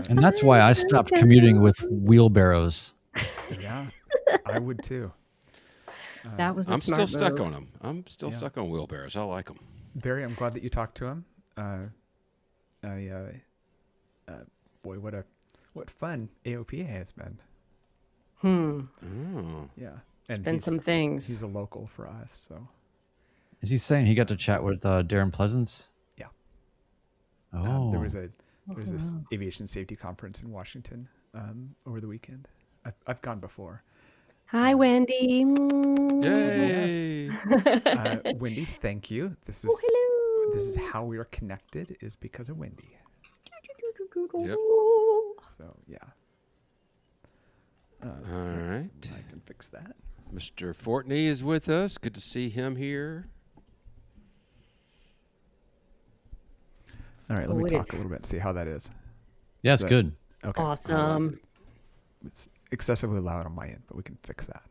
And that's why I stopped commuting with wheelbarrows. Yeah, I would too. That was a I'm smart still stuck move. on them. I'm still stuck on wheelbarrows. I like them. Barry, I'm glad that you talked to him. Boy, what fun AOPA has been. Yeah, and Been some things. He's a local for us, so. Is he saying he got to chat with Darren Pleasance? Yeah. Oh. There was this aviation safety conference in Washington over the weekend. I've gone before. Hi, Wendy. Yay! Yes. Wendy, thank you. This is hello. This is how we are connected, is because of Wendy. Yep. So yeah. All right. I can fix that. Mr. Fortney is with us. Good to see him here. All right, let me it talk is- a little bit and see how that is. Yeah, it's That- good. Okay. Awesome. It's excessively loud on my end, but we can fix that.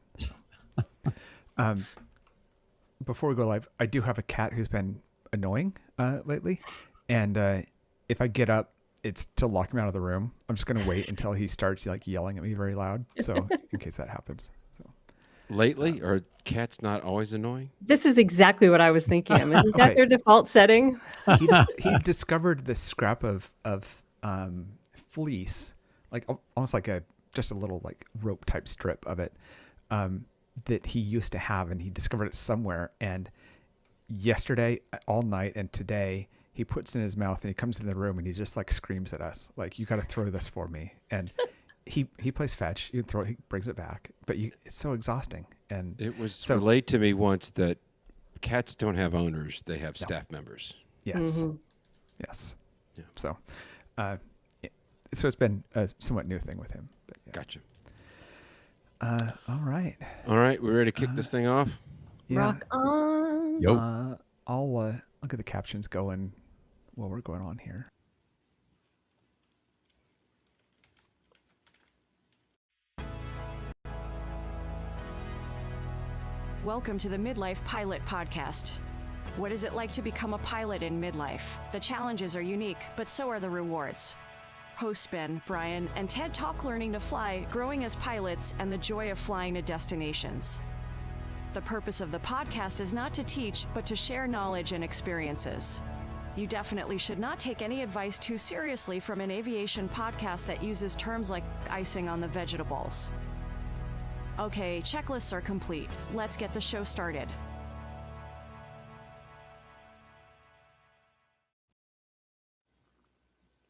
Before we go live, I do have a cat who's been annoying lately, and if I get up, it's to lock him out of the room. I'm just gonna wait until he starts yelling at me very loud, so in case that happens. So. Lately, are cats not always annoying? This is exactly what I was thinking. Isn't that Okay. their default setting? He discovered this scrap of fleece, almost like just a little rope type strip of it that he used to have, and he discovered it somewhere. And yesterday, all night, and today, he puts it in his mouth and he comes in the room and he just screams at us, "You got to throw this for me." And he plays fetch. You throw it, he brings it back, but it's so exhausting. And It was relayed to me once that cats don't have owners; they have staff members. yes, yes. Yeah. So, so it's been a somewhat new thing with him. But yeah. Gotcha. All right. All right, we ready to kick this thing off? Yeah. Rock on. Yo. I'll look at the captions going while we're going on here. Welcome to the Midlife Pilot Podcast. What is it like to become a pilot in midlife? The challenges are unique, but so are the rewards. Hosts Ben, Brian, and Ted talk learning to fly, growing as pilots, and the joy of flying to destinations. The purpose of the podcast is not to teach, but to share knowledge and experiences. You definitely should not take any advice too seriously from an aviation podcast that uses terms like icing on the vegetables. Okay, checklists are complete. Let's get the show started.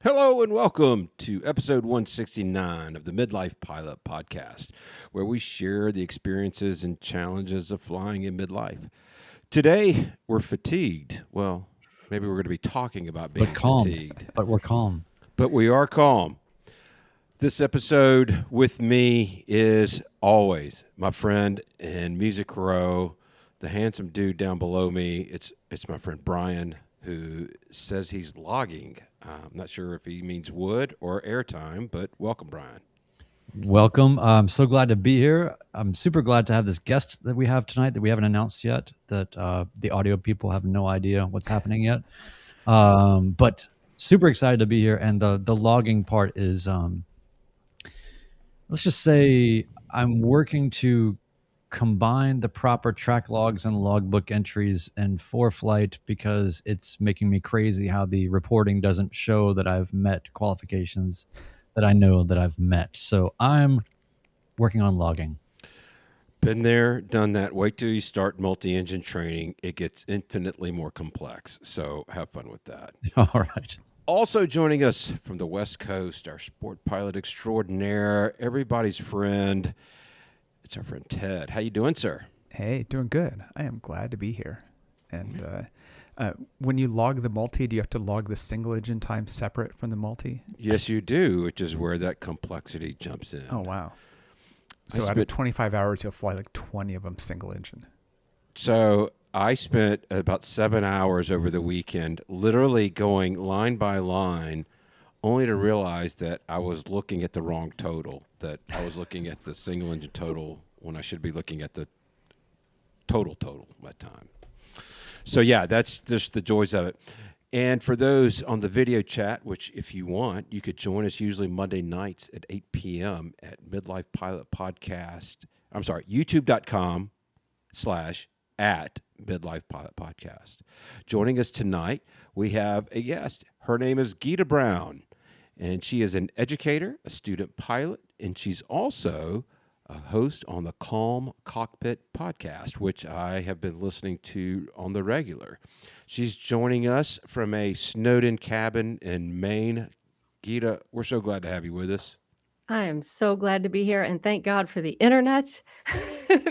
Hello and welcome to episode 169 of the Midlife Pilot Podcast, where we share the experiences and challenges of flying in midlife. Today, we're fatigued. Well, maybe we're going to be talking about being But calm. fatigued. But we're calm. But we are calm. This episode with me is always my friend in Music Row, the handsome dude down below me. It's my friend Brian, who says he's logging. I'm not sure if he means wood or airtime, but welcome, Brian. Welcome. I'm so glad to be here. I'm super glad to have this guest that we have tonight that we haven't announced yet, that the audio people have no idea what's happening yet. But super excited to be here. And the logging part is, let's just say I'm working to combine the proper track logs and logbook entries in ForeFlight because it's making me crazy how the reporting doesn't show that I've met qualifications that I know that I've met. So I'm working on logging. Been there, done that. Wait till you start multi-engine training. It gets infinitely more complex. So have fun with that. All right. Also joining us from the West Coast, our sport pilot extraordinaire, everybody's friend. It's our friend Ted. How you doing, sir? Hey, doing good. I am glad to be here. And when you log the multi, do you have to log the single engine time separate from the multi? Yes, you do, which is where that complexity jumps in. Oh, wow. So out of 25 hours, you'll fly 20 of them single engine. So I spent about 7 hours over the weekend literally going line by line, only to realize that I was looking at the wrong total, that I was looking at the single engine total when I should be looking at the total that time. So yeah, that's just the joys of it. And for those on the video chat, which if you want, you could join us usually Monday nights at 8 p.m. at Midlife Pilot Podcast. I'm sorry, youtube.com/at Midlife Pilot Podcast. Joining us tonight, we have a guest. Her name is Gita Brown, and she is an educator, a student pilot, and she's also a host on the Calm Cockpit Podcast, which I have been listening to on the regular. She's joining us from a snowed-in cabin in Maine. Gita, we're so glad to have you with us. I am so glad to be here, and thank God for the internet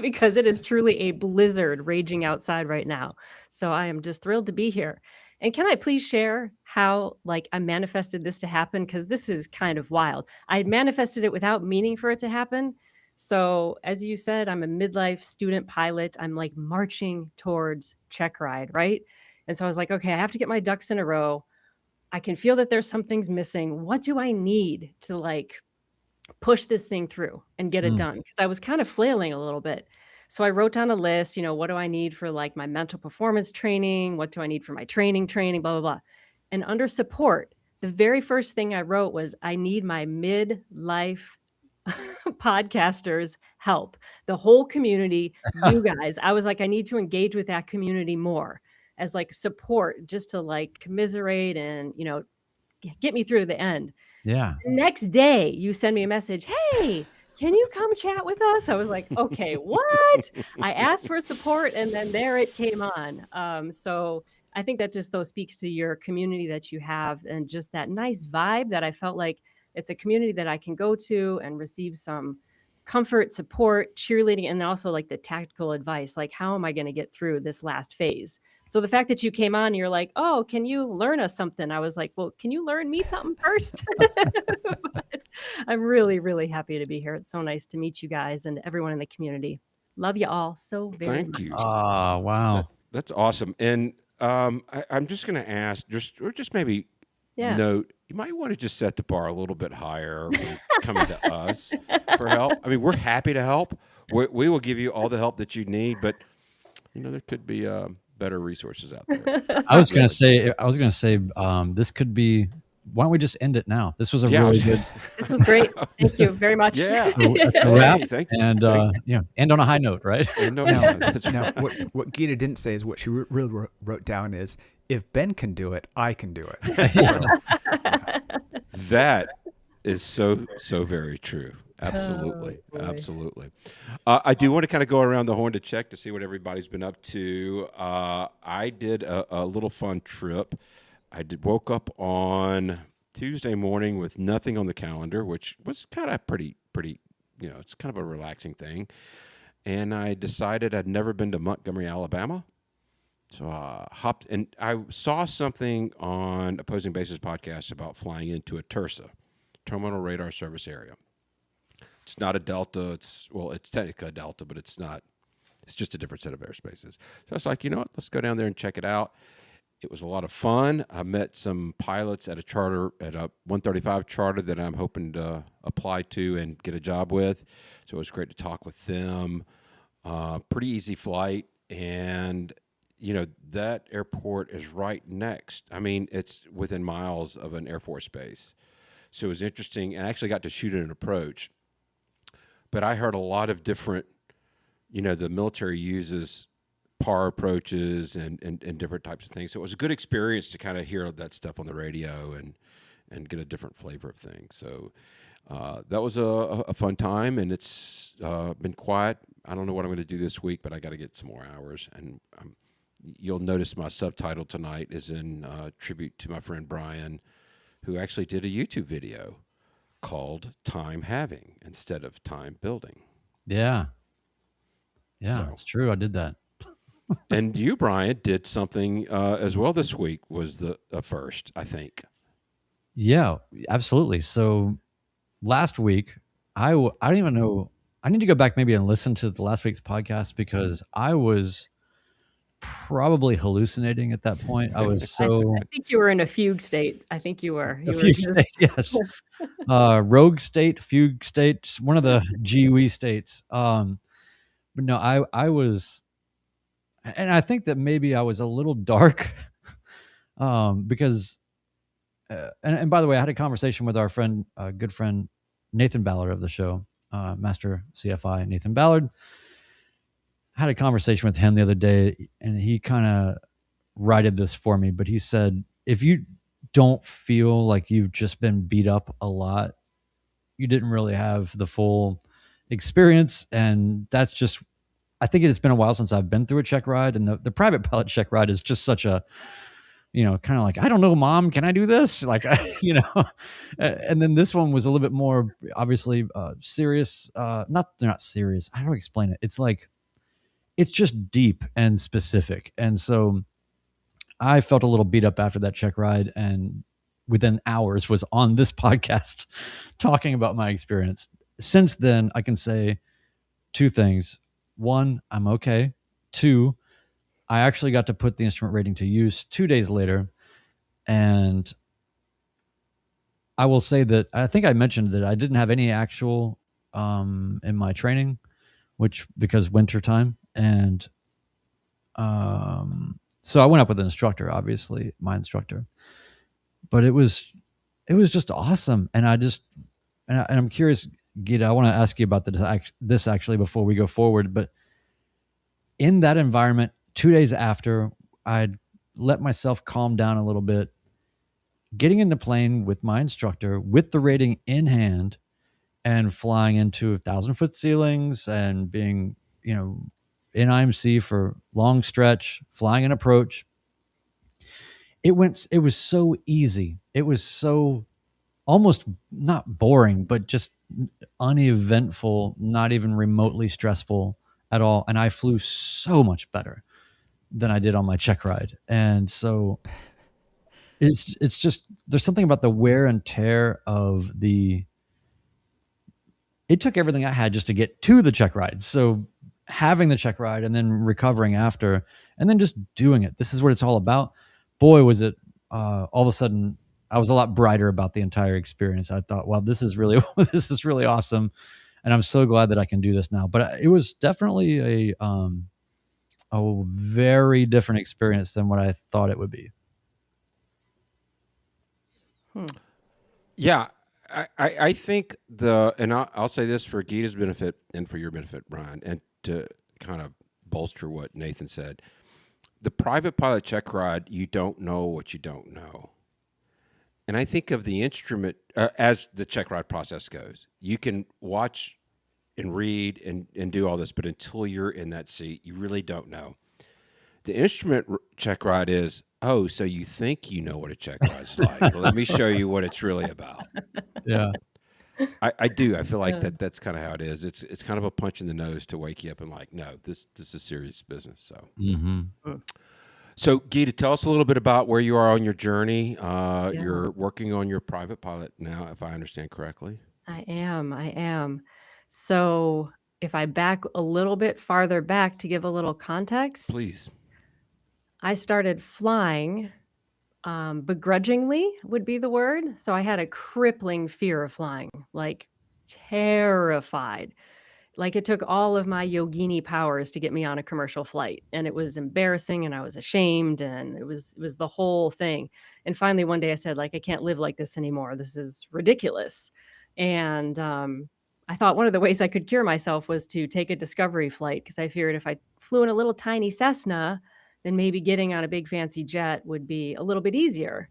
because it is truly a blizzard raging outside right now. So I am just thrilled to be here. And can I please share how I manifested this to happen? Because this is kind of wild. I had manifested it without meaning for it to happen. So as you said, I'm a midlife student pilot. I'm marching towards checkride, right? And so I was like, okay, I have to get my ducks in a row. I can feel that there's some things missing. What do I need to push this thing through and get it done? Because I was kind of flailing a little bit. So I wrote down a list, what do I need for my mental performance training? What do I need for my training, blah, blah, blah. And under support, the very first thing I wrote was I need my midlife podcasters help. The whole community, you guys, I was like, I need to engage with that community more as support, just to commiserate and, get me through to the end. Yeah. The next day you send me a message, hey, can you come chat with us? I was like, okay, what? I asked for support and then there it came on. So I think that just speaks to your community that you have and just that nice vibe that I felt like it's a community that I can go to and receive some comfort, support, cheerleading, and also the tactical advice, how am I going to get through this last phase? So the fact that you came on and you're like, oh, can you learn us something? I was like, well, can you learn me something first? But I'm really, really happy to be here. It's so nice to meet you guys and everyone in the community. Love you all so very much. Thank you. Oh, wow. That's awesome. And I'm just going to ask, just maybe note, you might want to just set the bar a little bit higher when coming to us for help. I mean, we're happy to help. We will give you all the help that you need, but there could be better resources out there. I was going to say, this could be. Why don't we just end it now? This was a really good. This was great. Thank you very much. Yeah, That's a wrap. Thanks. And end on a high note, right? Now, what Gita didn't say is what she really wrote down is, if Ben can do it, I can do it. So, that is so very true. Absolutely. Oh, Absolutely. I do want to kind of go around the horn to check to see what everybody's been up to. I did a little fun trip. Woke up on Tuesday morning with nothing on the calendar, which was kind of pretty, it's kind of a relaxing thing. And I decided I'd never been to Montgomery, Alabama. So I hopped, and I saw something on Opposing Bases podcast about flying into a TRSA, Terminal Radar Service Area. It's not a Delta. It's technically a Delta, but it's not. It's just a different set of airspaces. So I was like, you know what? Let's go down there and check it out. It was a lot of fun. I met some pilots at a 135 charter that I'm hoping to apply to and get a job with. So it was great to talk with them. Pretty easy flight, and that airport is right next. I mean, it's within miles of an Air Force base. So it was interesting, and I actually got to shoot an approach. But I heard a lot of different, the military uses PAR approaches and different types of things. So it was a good experience to kind of hear that stuff on the radio and get a different flavor of things. So that was a fun time, and it's been quiet. I don't know what I'm going to do this week, but I got to get some more hours. And you'll notice my subtitle tonight is in tribute to my friend Brian, who actually did a YouTube video called Time Having instead of Time Building. Yeah. Yeah, So- it's true. I did that. And you, Brian, did something as well this week, was the first, I think. Yeah, absolutely. So last week, I don't even know. I need to go back maybe and listen to the last week's podcast because I was probably hallucinating at that point. I was so I think you were in a fugue state. I think you were. You a were fugue just- state, yes. Rogue state, fugue state, one of the GUE states. But no, I was, and I think that maybe I was a little dark Because and by the way, I had a conversation with our friend, good friend Nathan Ballard of the show, Master CFI Nathan Ballard. I had a conversation with him the other day, and he kind of righted this for me. But he said, if you don't feel like you've just been beat up a lot, you didn't really have the full experience. And that's just, I think it's been a while since I've been through a check ride, and the private pilot check ride is just such a, kind of like, I don't know, Mom, can I do this? Like, and then this one was a little bit more obviously serious. They're not serious. How do I explain it? It's like, it's just deep and specific. And so I felt a little beat up after that check ride, and within hours was on this podcast talking about my experience. Since then, I can say two things. One, I'm okay. Two, I actually got to put the instrument rating to use 2 days later. And I will say that I think I mentioned that I didn't have any actual in my training, because winter time. And so I went up with an instructor, obviously my instructor, but it was just awesome. And I'm curious, Gita, I want to ask you about this actually before we go forward. But in that environment, 2 days after I'd let myself calm down a little bit, getting in the plane with my instructor with the rating in hand and flying into 1,000-foot ceilings and being, in IMC for long stretch, flying an approach. It was so easy. It was so almost not boring, but just uneventful, not even remotely stressful at all. And I flew so much better than I did on my check ride. And so it's just, there's something about the wear and tear of it took everything I had just to get to the check ride. So having the check ride and then recovering after, and then just doing it. This is what it's all about. Boy, was it all of a sudden, I was a lot brighter about the entire experience. I thought, wow, this is really awesome. And I'm so glad that I can do this now. But it was definitely a very different experience than what I thought it would be. Yeah, I think and I'll say this for Gita's benefit and for your benefit, Brian, and to kind of bolster what Nathan said. The private pilot check ride, you don't know what you don't know. And I think of the instrument as the check ride process goes. You can watch and read and do all this, but until you're in that seat, you really don't know. The instrument check ride is, oh, so you think you know what a check ride's like. Let me show you what it's really about. Yeah. I do. I feel like that's kind of how it is. It's kind of a punch in the nose to wake you up and like, no, this is serious business. So, So Gita, tell us a little bit about where you are on your journey. You're working on your private pilot now, if I understand correctly. I am. So if I back a little bit farther back to give a little context, Please. I started flying begrudgingly would be the word. So I had a crippling fear of flying, like terrified. Like it took all of my yogini powers to get me on a commercial flight, and it was embarrassing, and I was ashamed, and it was the whole thing. And finally one day I said, like, I can't live like this anymore. This is ridiculous. And I thought one of the ways I could cure myself was to take a discovery flight, because I figured if I flew in a little tiny Cessna, then maybe getting on a big fancy jet would be a little bit easier.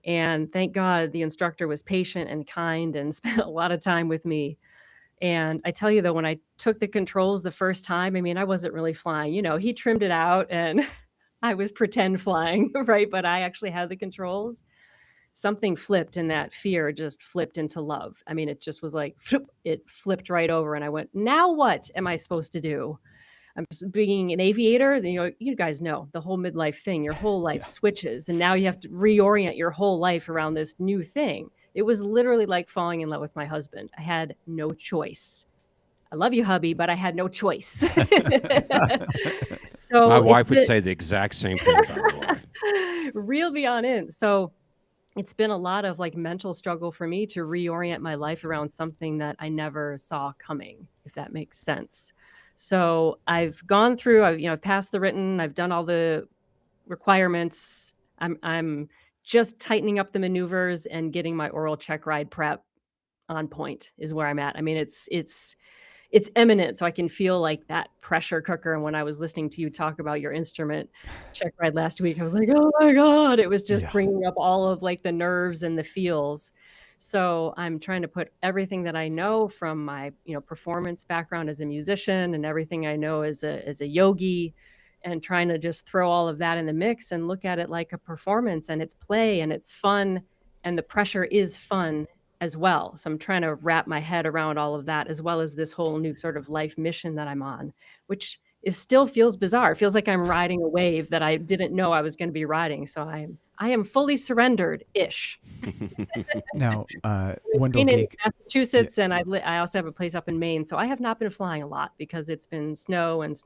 And thank God the instructor was patient and kind and spent a lot of time with me. And I tell you though, when I took the controls the first time, I mean, I wasn't really flying. He trimmed it out and I was pretend flying, right? But I actually had the controls. Something flipped, and that fear just flipped into love. I mean, it just was like, it flipped right over, and I went, now what am I supposed to do? I'm being an aviator. You guys know the whole midlife thing. Your whole life switches, and now you have to reorient your whole life around this new thing. It was literally like falling in love with my husband. I had no choice. I love you, hubby, but I had no choice. So My wife would say the exact same thing, by the way. Reel me on in. So it's been a lot of like mental struggle for me to reorient my life around something that I never saw coming, if that makes sense. So I've gone through, I've passed the written, I've done all the requirements, I'm just tightening up the maneuvers and getting my oral checkride prep on point is where I'm at. I mean, it's imminent, so I can feel like that pressure cooker. And when I was listening to you talk about your instrument checkride last week, I was like, oh my God, it was just Yeah. bringing up all of like the nerves and the feels. So I'm trying to put everything that I know from my, performance background as a musician and everything I know as a yogi, and trying to just throw all of that in the mix and look at it like a performance, and it's play and it's fun, and the pressure is fun as well. So I'm trying to wrap my head around all of that, as well as this whole new sort of life mission that I'm on, which is still feels bizarre. It feels like I'm riding a wave that I didn't know I was going to be riding. So I am fully surrendered-ish. Now, I'm Wendell in Geek. Massachusetts, and I also have a place up in Maine. So I have not been flying a lot because it's been snow and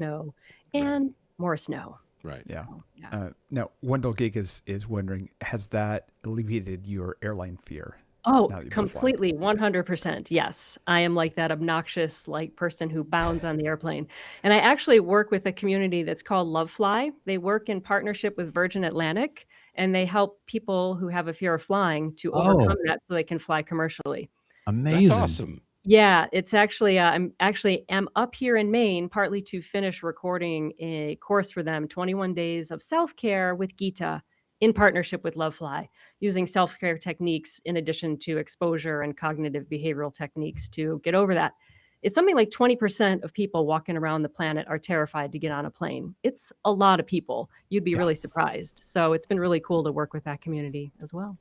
Right. more snow. Right. Yeah. So, yeah. Now, Wendell Geek is wondering, has that alleviated your airline fear? Oh, Now that you've been flying? completely, 100%. Yes. I am like that obnoxious like person who bounds on the airplane. And I actually work with a community that's called Love Fly. They work in partnership with Virgin Atlantic, and they help people who have a fear of flying to overcome that so they can fly commercially. Amazing. That's awesome. Yeah, it's actually I'm up here in Maine partly to finish recording a course for them, 21 days of self-care with Gita in partnership with Lovefly, using self-care techniques in addition to exposure and cognitive behavioral techniques to get over that. It's something like 20% of people walking around the planet are terrified to get on a plane. It's a lot of people. You'd be Yeah. really surprised. So it's been really cool to work with that community as well.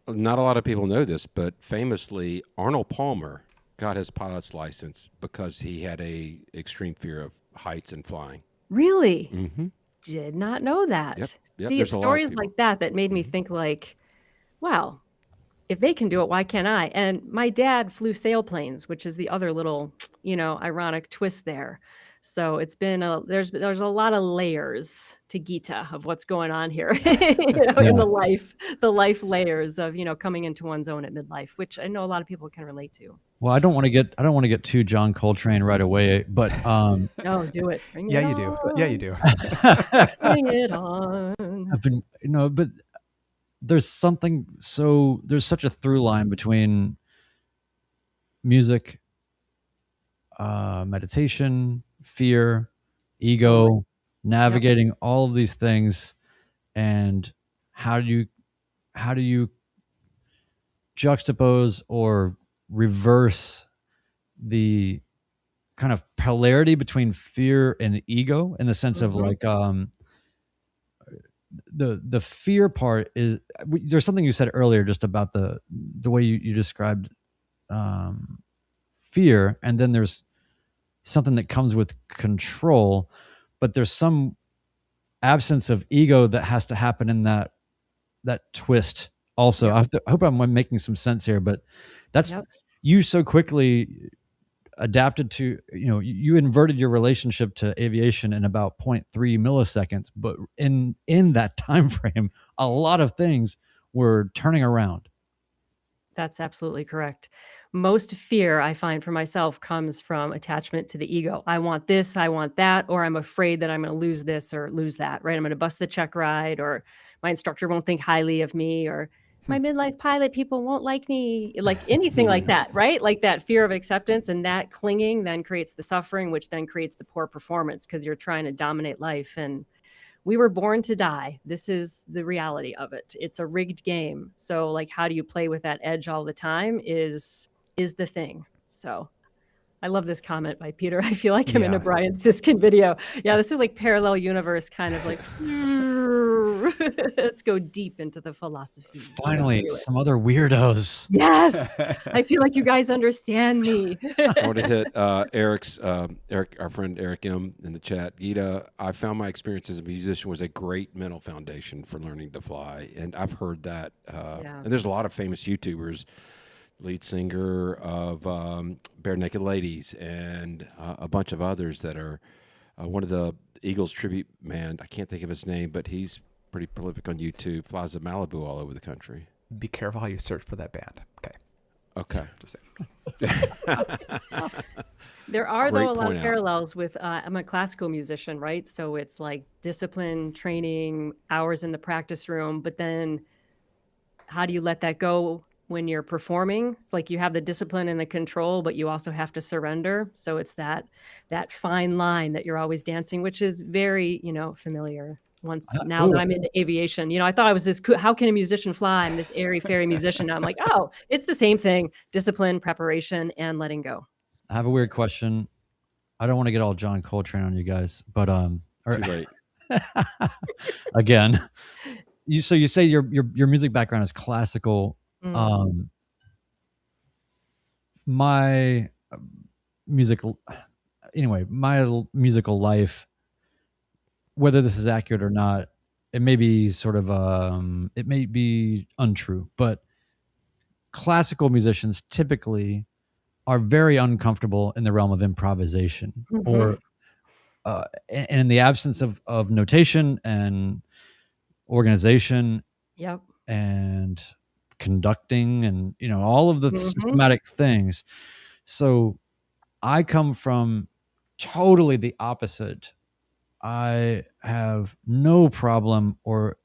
Not a lot of people know this, but famously, Arnold Palmer got his pilot's license because he had a extreme fear of heights and flying. Really? Mm-hmm. Did not know that. Yep, See, there's it's a lot of stories people. like that made me think like, wow, if they can do it, why can't I? And my dad flew sailplanes, which is the other little, ironic twist there. So it's been there's a lot of layers to Gita of what's going on here, in Yeah. the life layers of, coming into one's own at midlife, which I know a lot of people can relate to. Well, I don't want to get too John Coltrane right away, but No, do it. Bring Yeah, it you do. Yeah, you do. Bring it on. I've been, but there's such a through line between music, meditation, fear, ego, navigating all of these things, and how do you juxtapose or reverse the kind of polarity between fear and ego, in the sense of like the fear part is, there's something you said earlier just about the way you described fear, and then there's something that comes with control, but there's some absence of ego that has to happen in that twist also. Yeah. I hope I'm making some sense here, but that's Yep. you so quickly adapted to, you inverted your relationship to aviation in about 0.3 milliseconds, but in that time frame, a lot of things were turning around. That's absolutely correct. Most fear I find for myself comes from attachment to the ego. I want this, I want that, or I'm afraid that I'm going to lose this or lose that, right? I'm going to bust the check ride, or my instructor won't think highly of me, or my midlife pilot people won't like me, like anything like that, right? Like that fear of acceptance, and that clinging then creates the suffering, which then creates the poor performance because you're trying to dominate life. And we were born to die. This is the reality of it. It's a rigged game. So like, how do you play with that edge all the time is the thing. So I love this comment by Peter. I feel like I'm in a Yeah. Brian Siskin video. Yeah, this is like parallel universe kind of like, let's go deep into the philosophy. Finally, Do it. some other weirdos. Yes. I feel like you guys understand me. I want to hit Eric, our friend Eric M. in the chat. Gita, I found my experience as a musician was a great mental foundation for learning to fly, and I've heard that. Yeah. And there's a lot of famous YouTubers, lead singer of Bare Naked Ladies, and a bunch of others that are one of the Eagles tribute band. I can't think of his name, but he's pretty prolific on YouTube. Flies to Malibu all over the country. Be careful how you search for that band. Okay. Okay. Just saying. There are, Great though, a lot point of out. parallels with, I'm a classical musician, right? So it's like discipline, training, hours in the practice room, but then how do you let that go when you're performing? It's like you have the discipline and the control, but you also have to surrender. So it's that fine line that you're always dancing, which is very, familiar. Once now that Ooh, I'm into aviation, I thought I was this cool. How can a musician fly? I'm this airy fairy musician. Now I'm like, oh, it's the same thing: discipline, preparation, and letting go. I have a weird question. I don't want to get all John Coltrane on you guys, but Too late. again, you say your music background is classical. Mm. My musical life, whether this is accurate or not, it may be sort of it may be untrue, but classical musicians typically are very uncomfortable in the realm of improvisation, Mhm. or and in the absence of notation and organization Yep. and conducting and all of the Mhm. systematic things. So I come from totally the opposite. I have no problem or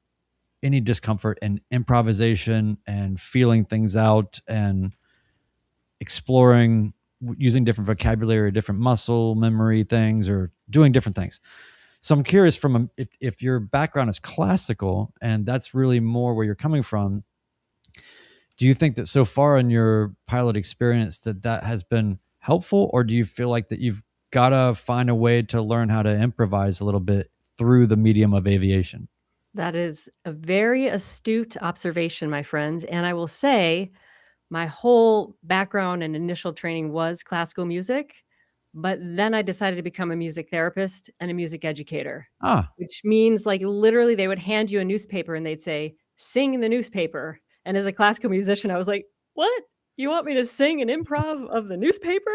any discomfort in improvisation and feeling things out and exploring, using different vocabulary, different muscle memory things, or doing different things. So I'm curious, if your background is classical and that's really more where you're coming from, do you think that so far in your pilot experience that has been helpful, or do you feel like that you've got to find a way to learn how to improvise a little bit through the medium of aviation? That is a very astute observation, my friend. And I will say my whole background and initial training was classical music, but then I decided to become a music therapist and a music educator, Ah, which means like literally they would hand you a newspaper and they'd say, sing in the newspaper. And as a classical musician, I was like, what? You want me to sing an improv of the newspaper?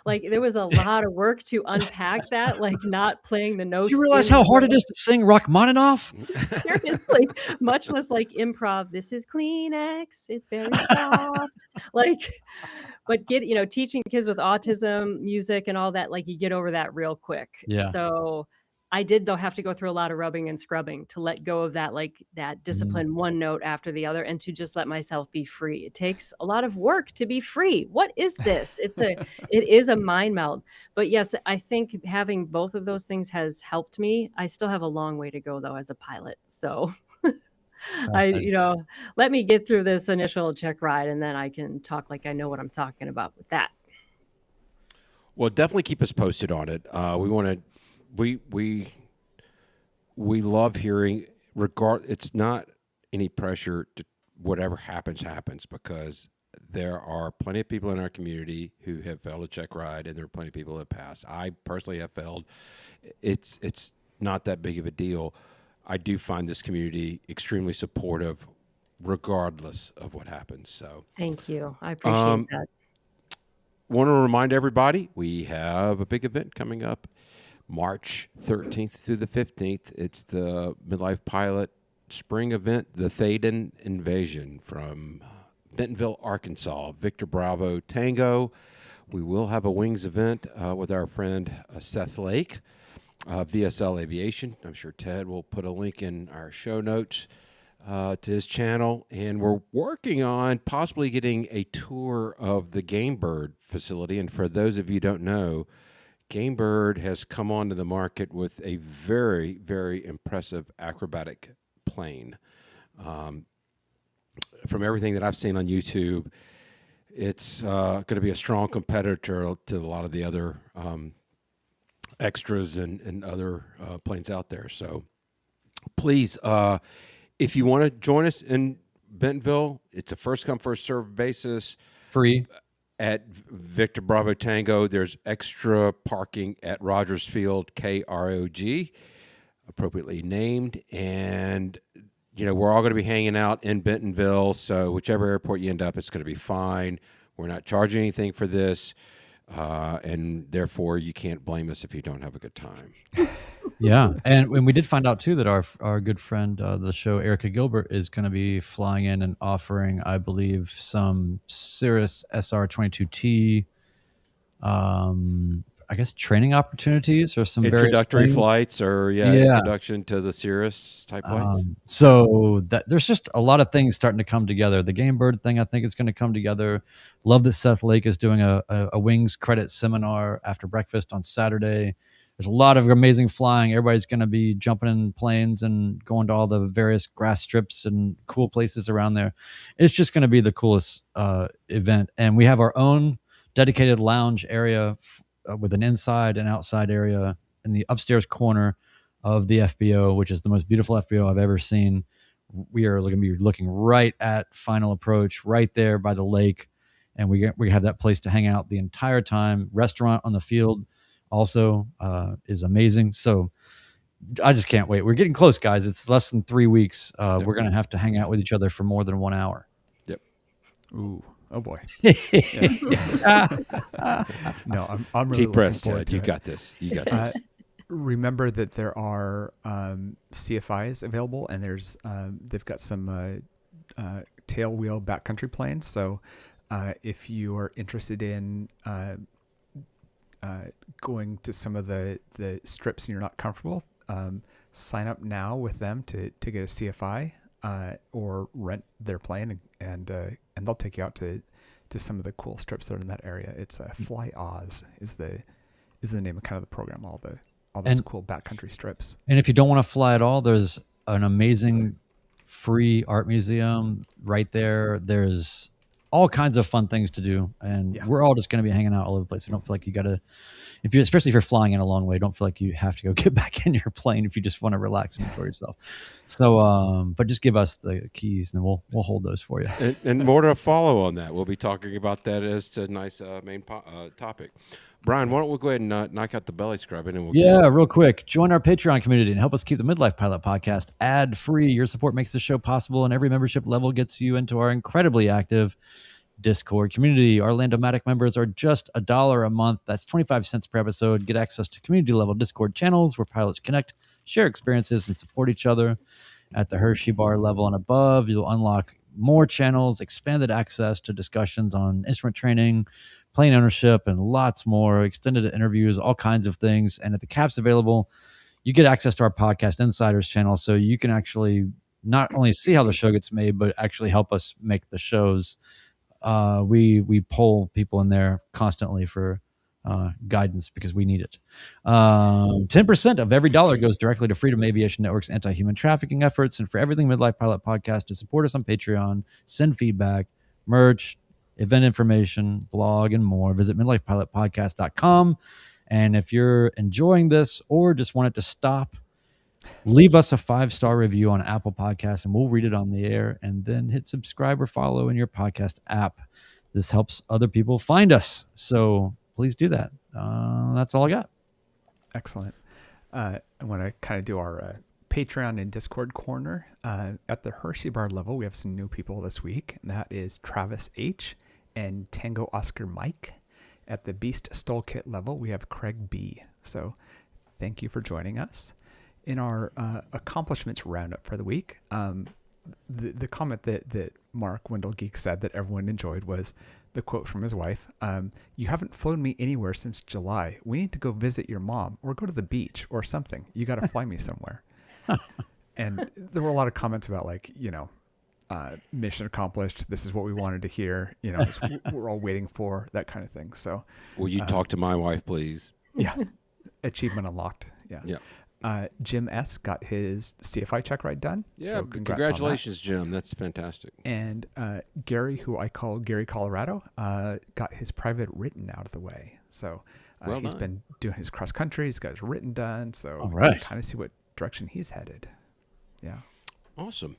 Like there was a lot of work to unpack that, like not playing the do you notes realize in how the hard it is to sing Rachmaninoff? seriously, much less like improv. This is Kleenex. It's very soft. Like, but teaching kids with autism, music, and all that, like you get over that real quick. Yeah. So I did though have to go through a lot of rubbing and scrubbing to let go of that, like that Mm, discipline one note after the other, and to just let myself be free. It takes a lot of work to be free. What is this? It is a mind meld. But yes, I think having both of those things has helped me. I still have a long way to go though as a pilot. So I, fascinating. let me get through this initial check ride and then I can talk like I know what I'm talking about with that. Well, definitely keep us posted on it. We want to. We love hearing. It's not any pressure to whatever happens because there are plenty of people in our community who have failed a check ride, and there are plenty of people that passed. I personally have failed. It's not that big of a deal. I do find this community extremely supportive, regardless of what happens. So, Thank you. I appreciate um, that. want to remind everybody we have a big event coming up March 13th through the 15th. It's the Midlife Pilot Spring event, the Thaden Invasion from Bentonville, Arkansas. Victor Bravo Tango. We will have a wings event with our friend Seth Lake, VSL Aviation. I'm sure Ted will put a link in our show notes to his channel. And we're working on possibly getting a tour of the Game Bird facility. And for those of you who don't know, Game Bird has come onto the market with a very, very impressive acrobatic plane. From everything that I've seen on YouTube, it's going to be a strong competitor to a lot of the other extras and other planes out there. So please, if you want to join us in Bentonville, it's a first come, first served basis. Free. At Victor Bravo Tango, there's extra parking at Rogers Field, KROG, appropriately named. And, we're all going to be hanging out in Bentonville. So whichever airport you end up, it's going to be fine. We're not charging anything for this. And therefore, you can't blame us if you don't have a good time. Yeah, and we did find out too that our good friend, the show Erica Gilbert, is going to be flying in and offering, I believe, some Cirrus SR22T, I guess training opportunities or some various Introductory things. flights, or Yeah. introduction to the Cirrus type flights. So that there's just a lot of things starting to come together. The Game Bird thing, I think, is going to come together. Love that Seth Lake is doing a wings credit seminar after breakfast on Saturday. There's a lot of amazing flying. Everybody's going to be jumping in planes and going to all the various grass strips and cool places around there. It's just going to be the coolest event. And we have our own dedicated lounge area with an inside and outside area in the upstairs corner of the FBO, which is the most beautiful FBO I've ever seen. We are going to be looking right at Final Approach, right there by the lake. And we have that place to hang out the entire time. Restaurant on the field also is amazing. So I just can't wait. We're getting close, guys. It's less than 3 weeks. We're going to have to hang out with each other for more than 1 hour. Yep. Ooh. Oh boy. No, I'm really press, looking forward to You it. got this. You got this. Remember that there are CFIs available, and there's they've got some tail wheel backcountry planes. So if you are interested in going to some of the strips and you're not comfortable, sign up now with them to get a CFI or rent their plane, and they'll take you out to some of the cool strips that are in that area. It's Fly Oz is the name of kind of the program. All those cool backcountry strips. And if you don't want to fly at all, there's an amazing free art museum right there. There's all kinds of fun things to do, and we're all just going to be hanging out all over the place. I don't feel like you got to, especially if you're flying in a long way, don't feel like you have to go get back in your plane if you just want to relax and enjoy yourself. So, but just give us the keys and we'll hold those for you. And more to follow on that. We'll be talking about that as a nice main topic. Brian, why don't we go ahead and knock out the belly scrubbing, and we'll real quick. Join our Patreon community and help us keep the Midlife Pilot podcast ad-free. Your support makes the show possible, and every membership level gets you into our incredibly active Discord community. Our Landomatic members are just $1 a month. That's 25 cents per episode. Get access to community-level Discord channels where pilots connect, share experiences, and support each other. At the Hershey Bar level and above, you'll unlock more channels, expanded access to discussions on instrument training, plane ownership, and lots more, extended interviews, all kinds of things. And at the caps available, you get access to our Podcast Insiders channel, so you can actually not only see how the show gets made, but actually help us make the shows. We poll people in there constantly for guidance because we need it. 10% of every dollar goes directly to Freedom Aviation Network's anti-human trafficking efforts. And for everything Midlife Pilot Podcast, to support us on Patreon, send feedback, merch, event information, blog, and more, visit midlifepilotpodcast.com. And if you're enjoying this or just want it to stop, leave us a 5-star review on Apple Podcasts and we'll read it on the air, and then hit subscribe or follow in your podcast app. This helps other people find us. So please do that. That's all I got. Excellent. I want to kind of do our Patreon and Discord corner. At the Hershey Bar level, we have some new people this week, and that is Travis H. and Tango Oscar Mike. At the Beast Stole Kit level, we have Craig B. So thank you for joining us. In our accomplishments roundup for the week, the comment that Mark Wendell Geek said that everyone enjoyed was the quote from his wife. You haven't flown me anywhere since July. We need to go visit your mom or go to the beach or something. You got to fly me somewhere. And there were a lot of comments about mission accomplished. This is what we wanted to hear. It's we're all waiting for, that kind of thing. So will you talk to my wife, please? Yeah. Achievement unlocked. Yeah. Jim S. got his CFI check ride done. Yeah, so congratulations, Jim. That's fantastic. And Gary, who I call Gary Colorado, got his private written out of the way. So he's been doing his cross country. He's got his written done. So kind of see what direction he's headed. Yeah. Awesome.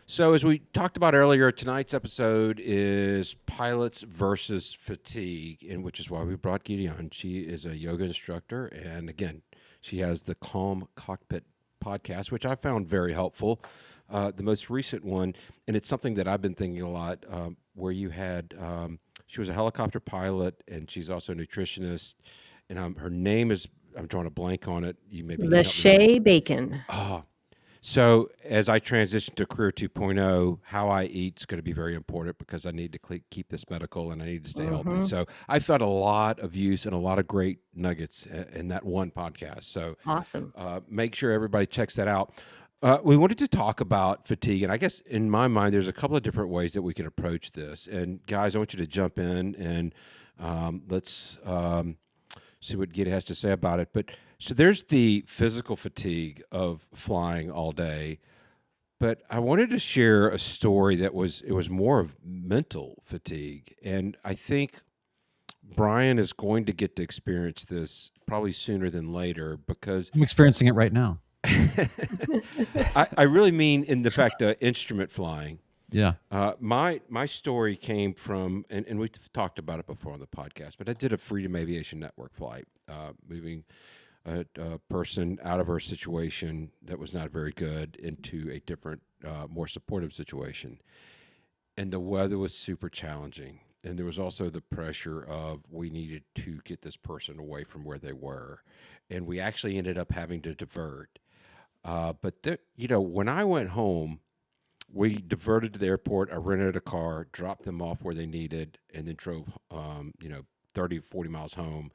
So as we talked about earlier, tonight's episode is pilots versus fatigue, and which is why we brought Gita on. She is a yoga instructor, and again, she has the Calm Cockpit Podcast, which I found very helpful. The most recent one, and it's something that I've been thinking a lot, where you had, she was a helicopter pilot, and she's also a nutritionist, and her name is I'm drawing a blank on it. You maybe The Shea Bacon. Oh, so as I transition to Career 2.0, how I eat is going to be very important because I need to keep this medical and I need to stay healthy. So I found a lot of use and a lot of great nuggets in that one podcast. So awesome. Make sure everybody checks that out. We wanted to talk about fatigue, and I guess in my mind, there's a couple of different ways that we can approach this. And guys, I want you to jump in and let's see what Gita has to say about it. But so there's the physical fatigue of flying all day, but I wanted to share a story it was more of mental fatigue. And I think Brian is going to get to experience this probably sooner than later because I'm experiencing it right now. I really mean in the fact instrument flying. Yeah. My story came from, and we've talked about it before on the podcast, but I did a Freedom Aviation Network flight, moving a person out of her situation that was not very good into a different, more supportive situation. And the weather was super challenging. And there was also the pressure of we needed to get this person away from where they were. And we actually ended up having to divert. But when I went home, we diverted to the airport. I rented a car, dropped them off where they needed, and then drove, 30, 40 miles home.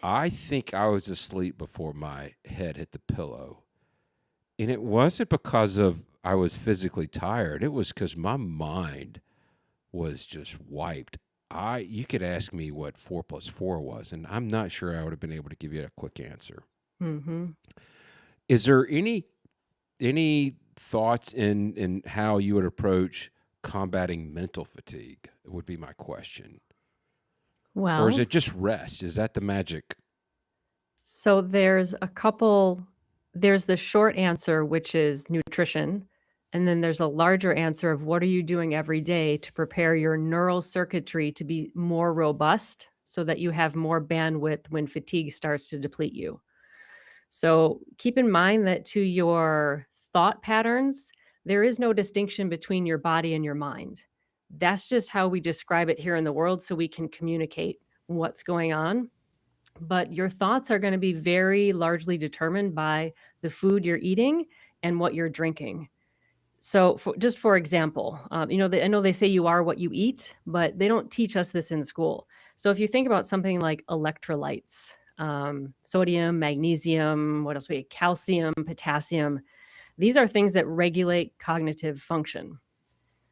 I think I was asleep before my head hit the pillow. And it wasn't because I was physically tired. It was because my mind was just wiped. You could ask me what 4 + 4 was, and I'm not sure I would have been able to give you a quick answer. Mm-hmm. Is there any thoughts in how you would approach combating mental fatigue? Would be my question. Well, or is it just rest? Is that the magic? so there's a couple. There's the short answer, which is nutrition. And then there's a larger answer of what are you doing every day to prepare your neural circuitry to be more robust so that you have more bandwidth when fatigue starts to deplete you. So keep in mind that to your thought patterns, there is no distinction between your body and your mind. That's just how we describe it here in the world so we can communicate what's going on. But your thoughts are going to be very largely determined by the food you're eating and what you're drinking. So just for example, I know they say you are what you eat, but they don't teach us this in school. So if you think about something like electrolytes, sodium, magnesium, what else calcium, potassium, these are things that regulate cognitive function.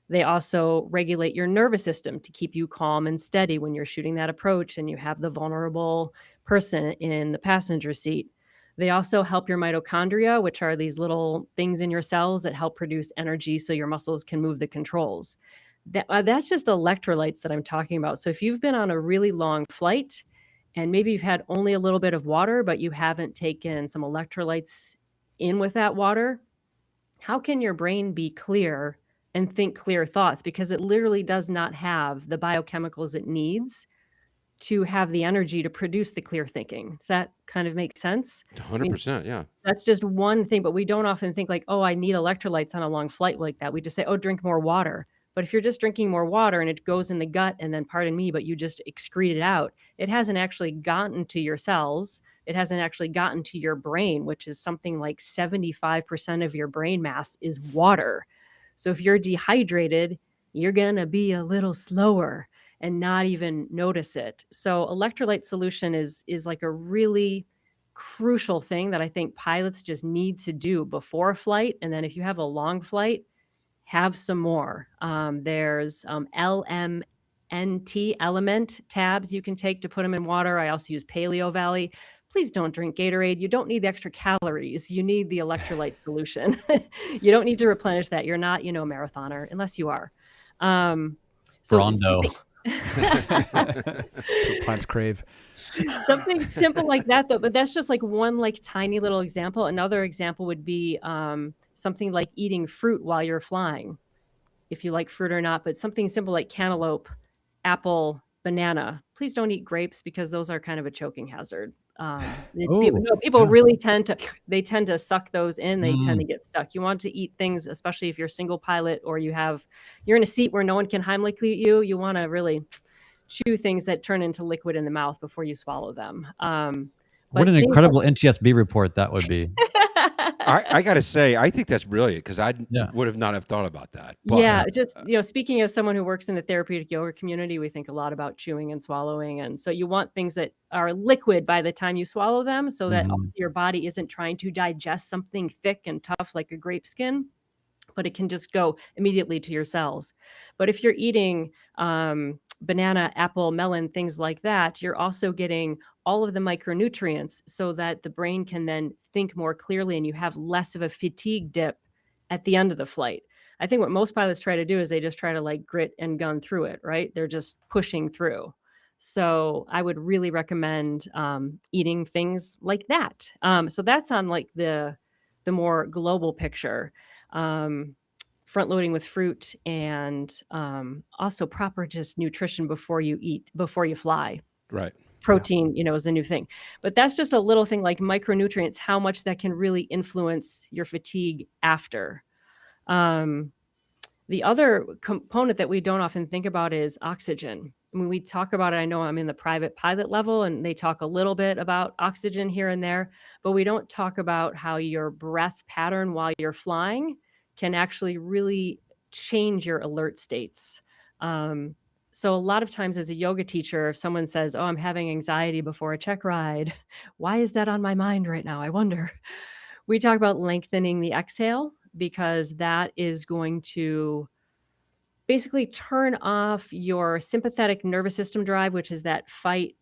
They also regulate your nervous system to keep you calm and steady when you're shooting that approach and you have the vulnerable person in the passenger seat. They also help your mitochondria, which are these little things in your cells that help produce energy so your muscles can move the controls. That's just electrolytes that I'm talking about. So if you've been on a really long flight and maybe you've had only a little bit of water, but you haven't taken some electrolytes in with that water, how can your brain be clear and think clear thoughts? Because it literally does not have the biochemicals it needs to have the energy to produce the clear thinking. Does that kind of make sense? 100%, yeah. That's just one thing, but we don't often think like, oh, I need electrolytes on a long flight like that. We just say, oh, drink more water. But if you're just drinking more water and it goes in the gut and then, pardon me, but you just excrete it out, it hasn't actually gotten to your cells. It hasn't actually gotten to your brain, which is something like 75% of your brain mass is water. So if you're dehydrated, you're going to be a little slower and not even notice it. So electrolyte solution is like a really crucial thing that I think pilots just need to do before a flight. And then if you have a long flight, have some more. There's LMNT, element tabs you can take to put them in water. I also use Paleo Valley. Please don't drink Gatorade. You don't need the extra calories. You need the electrolyte solution. You don't need to replenish that. You're not, a marathoner, unless you are. Rondo. That's what plants crave. Something simple like that, though. But that's just like one tiny little example. Another example would be something like eating fruit while you're flying, if you like fruit or not. But something simple like cantaloupe, apple, banana. Please don't eat grapes because those are kind of a choking hazard. People really tend to suck those in. They tend to get stuck. You want to eat things, especially if you're a single pilot or you're in a seat where no one can Heimlich you. You want to really chew things that turn into liquid in the mouth before you swallow them. What But an things incredible NTSB report that would be. I got to say, I think that's brilliant because I Yeah. would have not have thought about that. But Yeah, just, speaking as someone who works in the therapeutic yoga community, we think a lot about chewing and swallowing. And so you want things that are liquid by the time you swallow them so that Mhm. also your body isn't trying to digest something thick and tough like a grape skin, but it can just go immediately to your cells. But if you're eating banana, apple, melon, things like that, you're also getting all of the micronutrients so that the brain can then think more clearly and you have less of a fatigue dip at the end of the flight. I think what most pilots try to do is they just try to like grit and gun through it, right? They're just pushing through. So I would really recommend eating things like that. So that's on like the more global picture. Front loading with fruit and also proper just nutrition before you fly. right. Protein, is a new thing. But that's just a little thing like micronutrients, how much that can really influence your fatigue after. The other component that we don't often think about is oxygen. When we talk about it, I know I'm in the private pilot level and they talk a little bit about oxygen here and there, but we don't talk about how your breath pattern while you're flying can actually really change your alert states. So a lot of times as a yoga teacher, if someone says, "Oh, I'm having anxiety before a check ride," why is that on my mind right now? I wonder. We talk about lengthening the exhale because that is going to basically turn off your sympathetic nervous system drive, which is that fight,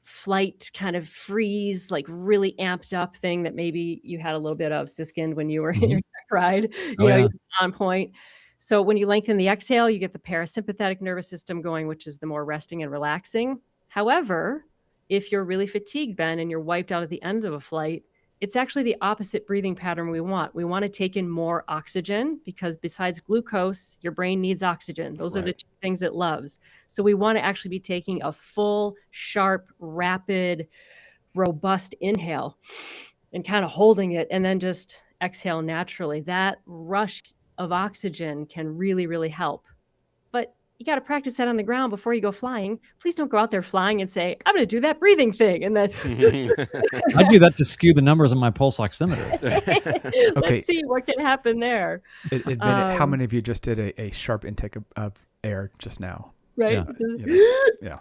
flight, kind of freeze, like really amped up thing that maybe you had a little bit of Siskind when you were in your check ride, Oh, yeah. you're on point. So when you lengthen the exhale, you get the parasympathetic nervous system going, which is the more resting and relaxing. However, if you're really fatigued, Ben, and you're wiped out at the end of a flight, it's actually the opposite breathing pattern we want. We want to take in more oxygen because besides glucose, your brain needs oxygen. Those are the Right. two things it loves. So we want to actually be taking a full, sharp, rapid, robust inhale and kind of holding it and then just exhale naturally. That rush of oxygen can really, really help. But you got to practice that on the ground before you go flying. Please don't go out there flying and say, "I'm going to do that breathing thing." And then I do that to skew the numbers on my pulse oximeter. Okay. let's see what can happen there. Admit it, how many of you just did a sharp intake of air just now? Right? Yeah.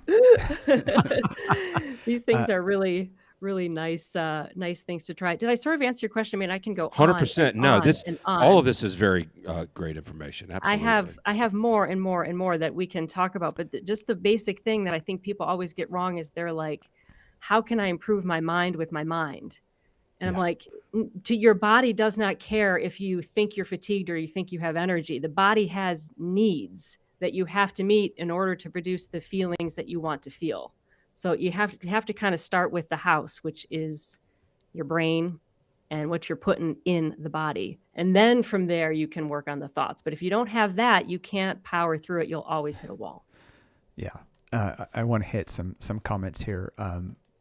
These things are really, really nice things to try. Did I sort of answer your question? I mean, I can go 100%. No, on this and on. all of this is very great information. Absolutely. I have more and more and more that we can talk about, but just the basic thing that I think people always get wrong is they're like, how can I improve my mind with my mind? And I'm like, your body does not care if you think you're fatigued or you think you have energy. The body has needs that you have to meet in order to produce the feelings that you want to feel. So you have to kind of start with the house, which is your brain and what you're putting in the body. And then from there, you can work on the thoughts. But if you don't have that, you can't power through it. You'll always hit a wall. Yeah. I want to hit some comments here.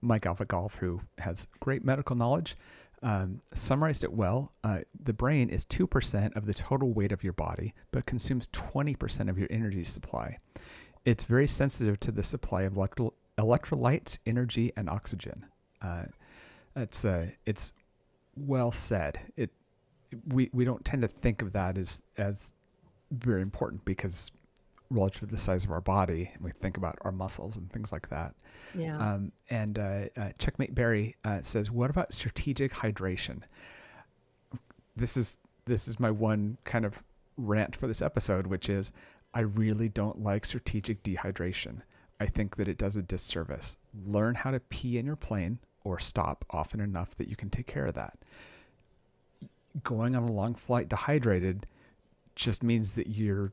Mike Alpha Golf, who has great medical knowledge, summarized it well. The brain is 2% of the total weight of your body, but consumes 20% of your energy supply. It's very sensitive to the supply of electrolytes, energy, and oxygen. It's well said. We don't tend to think of that as very important because relative to the size of our body, and we think about our muscles and things like that. Yeah. Checkmate Barry says, "What about strategic hydration?" This is my one kind of rant for this episode, which is I really don't like strategic dehydration. I think that it does a disservice. Learn how to pee in your plane or stop often enough that you can take care of that. Going on a long flight dehydrated just means that you're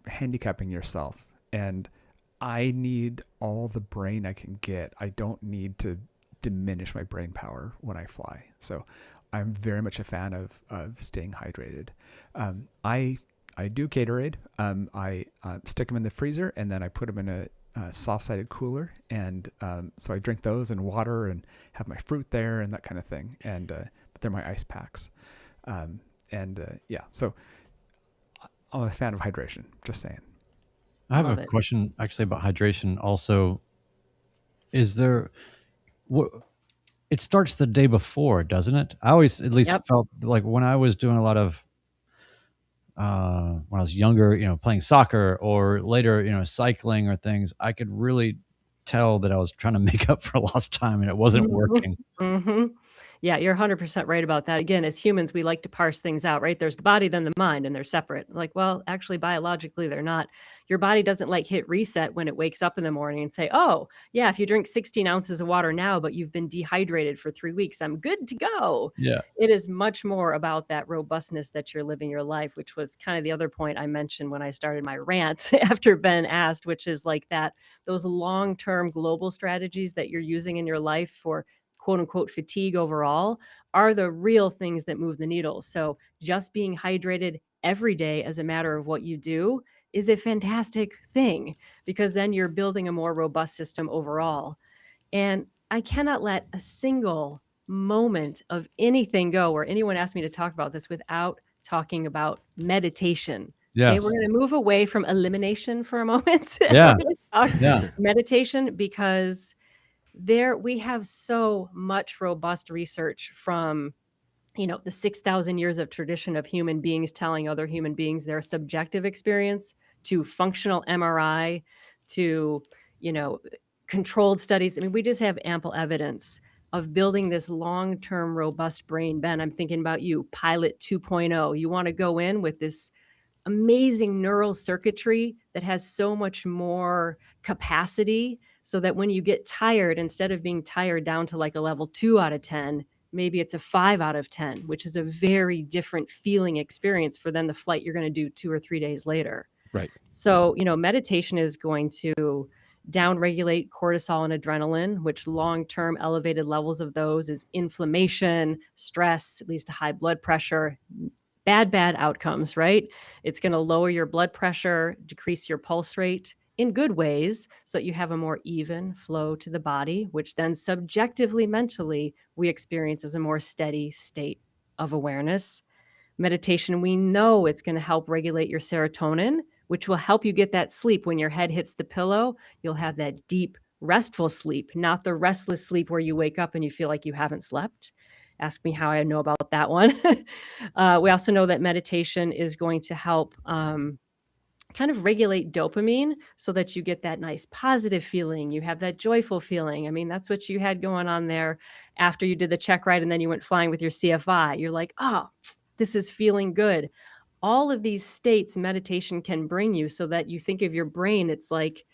handicapping yourself. And I need all the brain I can get. I don't need to diminish my brain power when I fly. So I'm very much a fan of staying hydrated. I do Gatorade. I stick them in the freezer and then I put them in a soft-sided cooler. And so I drink those and water and have my fruit there and that kind of thing. And but they're my ice packs. So I'm a fan of hydration, just saying. I have Love a it. question actually about hydration also. Is there, it starts the day before, doesn't it? I always at least Yep. felt like when I was doing a lot of when I was younger, playing soccer or later, cycling or things, I could really tell that I was trying to make up for lost time and it wasn't Mhm. working. Mhm. Yeah, you're 100% right about that. Again, as humans, we like to parse things out, right? There's the body, then the mind, and they're separate. Like, well, actually, biologically, they're not. Your body doesn't like hit reset when it wakes up in the morning and say, oh, yeah, if you drink 16 ounces of water now, but you've been dehydrated for 3 weeks, I'm good to go. Yeah. It is much more about that robustness that you're living your life, which was kind of the other point I mentioned when I started my rant after Ben asked, which is like that those long-term global strategies that you're using in your life for quote unquote fatigue overall are the real things that move the needle. So just being hydrated every day as a matter of what you do is a fantastic thing because then you're building a more robust system overall. And I cannot let a single moment of anything go or anyone ask me to talk about this without talking about meditation. Okay, we're Yes. going to move away from elimination for a moment. Yeah. We're going to talk Yeah. meditation because we have so much robust research from the 6,000 years of tradition of human beings telling other human beings their subjective experience to functional MRI to you know controlled studies. I mean, we just have ample evidence of building this long-term robust brain. Ben, I'm thinking about you, pilot 2.0. You want to go in with this amazing neural circuitry that has so much more capacity so that when you get tired, instead of being tired down to like a level 2 out of 10, maybe it's a 5 out of 10, which is a very different feeling experience for then the flight you're going to do 2 or 3 days later. Right. So, meditation is going to downregulate cortisol and adrenaline, which long-term elevated levels of those is inflammation, stress, leads to high blood pressure, bad outcomes, right? It's going to lower your blood pressure, decrease your pulse rate in good ways so that you have a more even flow to the body, which then subjectively, mentally, we experience as a more steady state of awareness. Meditation, we know it's going to help regulate your serotonin, which will help you get that sleep. When your head hits the pillow, you'll have that deep, restful sleep, not the restless sleep where you wake up and you feel like you haven't slept. Ask me how I know about that one. We also know that meditation is going to help kind of regulate dopamine so that you get that nice positive feeling. You have that joyful feeling. I mean, that's what you had going on there after you did the check ride and then you went flying with your CFI. You're like, oh, this is feeling good. All of these states meditation can bring you so that you think of your brain, it's like,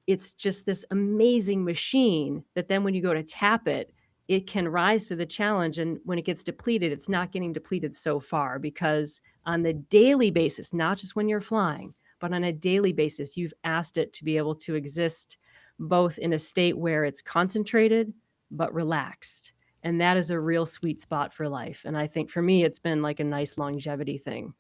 it's just this amazing machine that then when you go to tap it, it can rise to the challenge. And when it gets depleted, it's not getting depleted so far because on the daily basis, not just when you're flying, but on a daily basis, you've asked it to be able to exist both in a state where it's concentrated, but relaxed. And that is a real sweet spot for life. And I think for me, it's been like a nice longevity thing.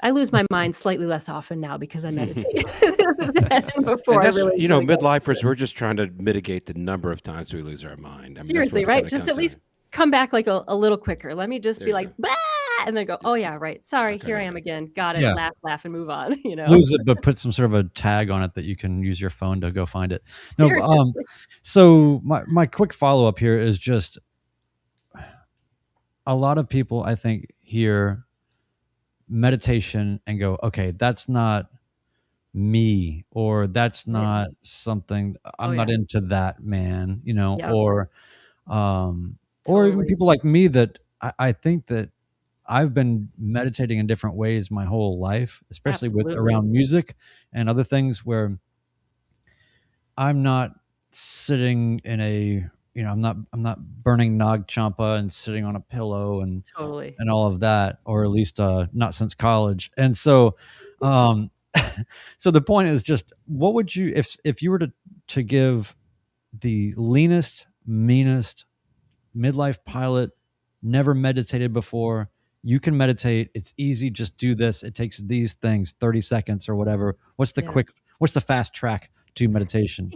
I lose my mind slightly less often now because I meditate than before. And that's, I really got midlifers, into it. we're just trying to mitigate the number of times we lose our mind. I mean, that's Seriously, what it right? kinda Just comes at down least to. come back like a little quicker. Let me just There be you like, go. bah! And then go, oh yeah, right. Sorry, Okay. here I am again. Got it. Yeah. Laugh and move on. Lose it, but put some sort of a tag on it that you can use your phone to go find it. No, Seriously. so my quick follow up here is just a lot of people I think hear meditation and go, okay, that's not me, or that's Yeah. not something I'm Oh, not yeah. into that, man, Yep. or even Totally. people like me that I think that I've been meditating in different ways my whole life, especially with Absolutely. around music and other things where I'm not sitting in a, I'm not burning Nag Champa and sitting on a pillow and Totally. all of that, or at least not since college. And so, so the point is just, what would you, if you were to give the leanest, meanest midlife pilot, never meditated before, you can meditate, it's easy, just do this, it takes these things 30 seconds or whatever, what's the fast track to meditation?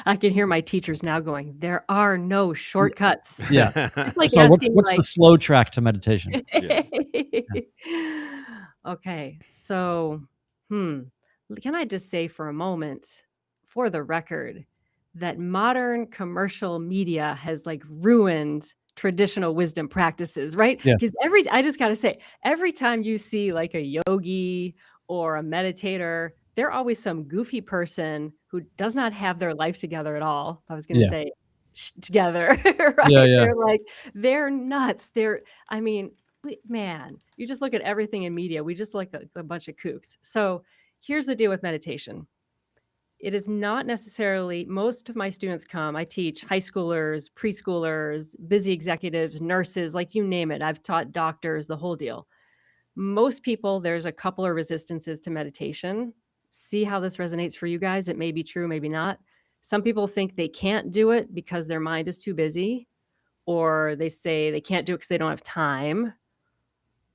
I can hear my teachers now going, there are no shortcuts. Yeah. It's like So asking what's the slow track to meditation? Yes. Okay, so can I just say for a moment, for the record, that modern commercial media has like ruined traditional wisdom practices, right? Yes. Because I just got to say, every time you see like a yogi or a meditator, they're always some goofy person who does not have their life together at all. I was going to Yeah. say together, right? Yeah. They're nuts. I mean, man, you just look at everything in media. We just like a bunch of kooks. So here's the deal with meditation. It is not necessarily, most of my students come, I teach high schoolers, preschoolers, busy executives, nurses, like you name it. I've taught doctors, the whole deal. Most people, there's a couple of resistances to meditation. See how this resonates for you guys. It may be true, maybe not. Some people think they can't do it because their mind is too busy, or they say they can't do it because they don't have time.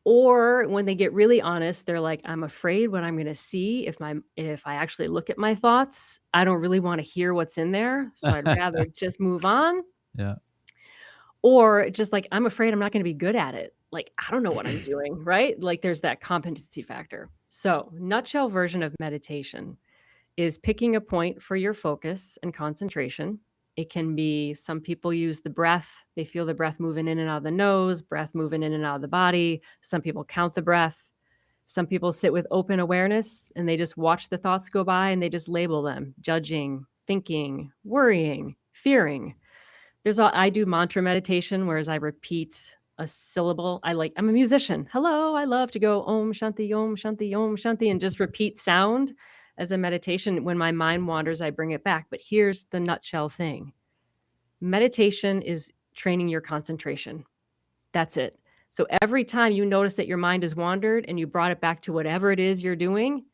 Or when they get really honest, they're like, I'm afraid what I'm going to see if I actually look at my thoughts, I don't really want to hear what's in there. So I'd rather just move on. Yeah. Or just like, I'm afraid I'm not going to be good at it. Like, I don't know what I'm doing, right? Like there's that competency factor. So nutshell version of meditation is picking a point for your focus and concentration. It can be, some people use the breath. They feel the breath moving in and out of the nose, breath moving in and out of the body. Some people count the breath. Some people sit with open awareness and they just watch the thoughts go by and they just label them, judging, thinking, worrying, fearing. I do mantra meditation, whereas I repeat a syllable. I'm a musician. Hello, I love to go Om Shanti, Om Shanti, Om Shanti, and just repeat sound as a meditation. When my mind wanders, I bring it back. But here's the nutshell thing. Meditation is training your concentration. That's it. So every time you notice that your mind has wandered and you brought it back to whatever it is you're doing,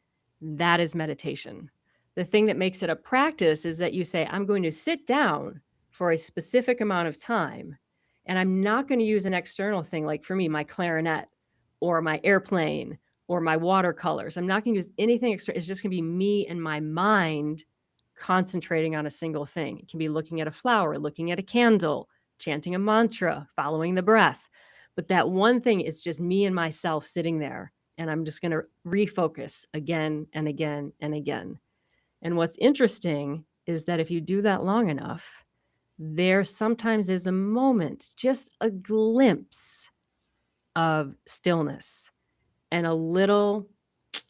that is meditation. The thing that makes it a practice is that you say, I'm going to sit down for a specific amount of time, and I'm not going to use an external thing, like for me, my clarinet or my airplane or my watercolors. I'm not going to use anything extra. It's just going to be me and my mind concentrating on a single thing. It can be looking at a flower, looking at a candle, chanting a mantra, following the breath. But that one thing, it's just me and myself sitting there, and I'm just going to refocus again and again and again. And what's interesting is that if you do that long enough, there sometimes is a moment, just a glimpse of stillness and a little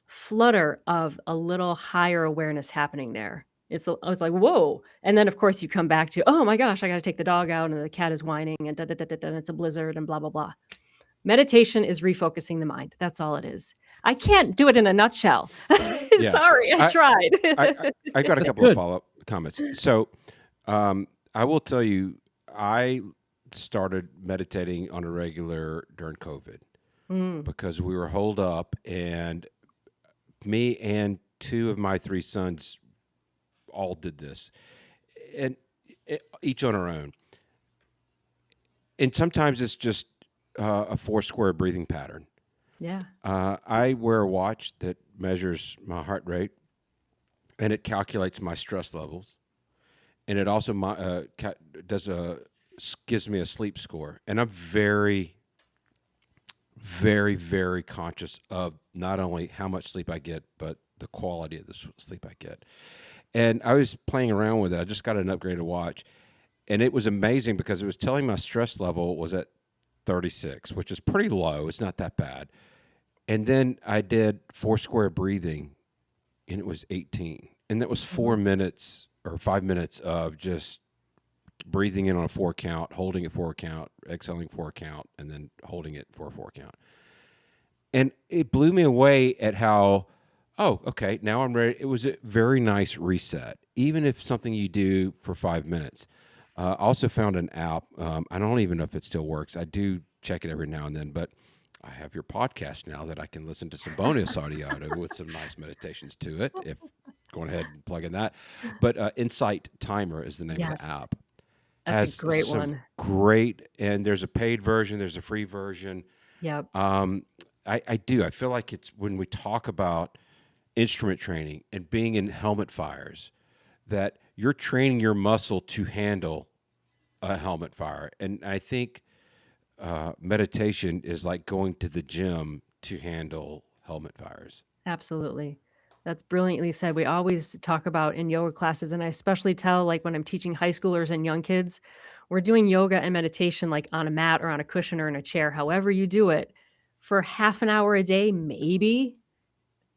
flutter of a little higher awareness happening there. It's like, whoa. And then, of course, you come back to, oh my gosh, I got to take the dog out and the cat is whining and and it's a blizzard and blah, blah, blah. Meditation is refocusing the mind. That's all it is. I can't do it in a nutshell. Yeah. Sorry, I tried. I got a couple of follow-up comments. So I will tell you, I started meditating on a regular during COVID because we were holed up, and me and two of my three sons all did this, and each on our own. And sometimes it's just a 4-square breathing pattern. Yeah. I wear a watch that measures my heart rate, and it calculates my stress levels, and it also gives me a sleep score. And I'm very, very, very conscious of not only how much sleep I get, but the quality of the sleep I get. And I was playing around with it. I just got an upgraded watch, and it was amazing because it was telling my stress level was at 36, which is pretty low. It's not that bad. And then I did 4-square breathing, and it was 18. And that was 4 minutes or 5 minutes of just breathing in on a 4 count, holding it 4 count, exhaling 4 count, and then holding it for a 4 count. And it blew me away at how, oh, okay, now I'm ready. It was a very nice reset, even if something you do for 5 minutes. I also found an app. I don't even know if it still works. I do check it every now and then, but I have your podcast now that I can listen to some bonus audio with some nice meditations to it. If going ahead and plug in that, but Insight Timer is the name of the app. That's a great one. Great, and there's a paid version. There's a free version. Yep. I do. I feel like it's when we talk about instrument training and being in helmet fires, that you're training your muscle to handle a helmet fire. And I think meditation is like going to the gym to handle helmet fires. Absolutely. That's brilliantly said. We always talk about in yoga classes, and I especially tell like when I'm teaching high schoolers and young kids, we're doing yoga and meditation like on a mat or on a cushion or in a chair, however you do it, for half an hour a day, maybe.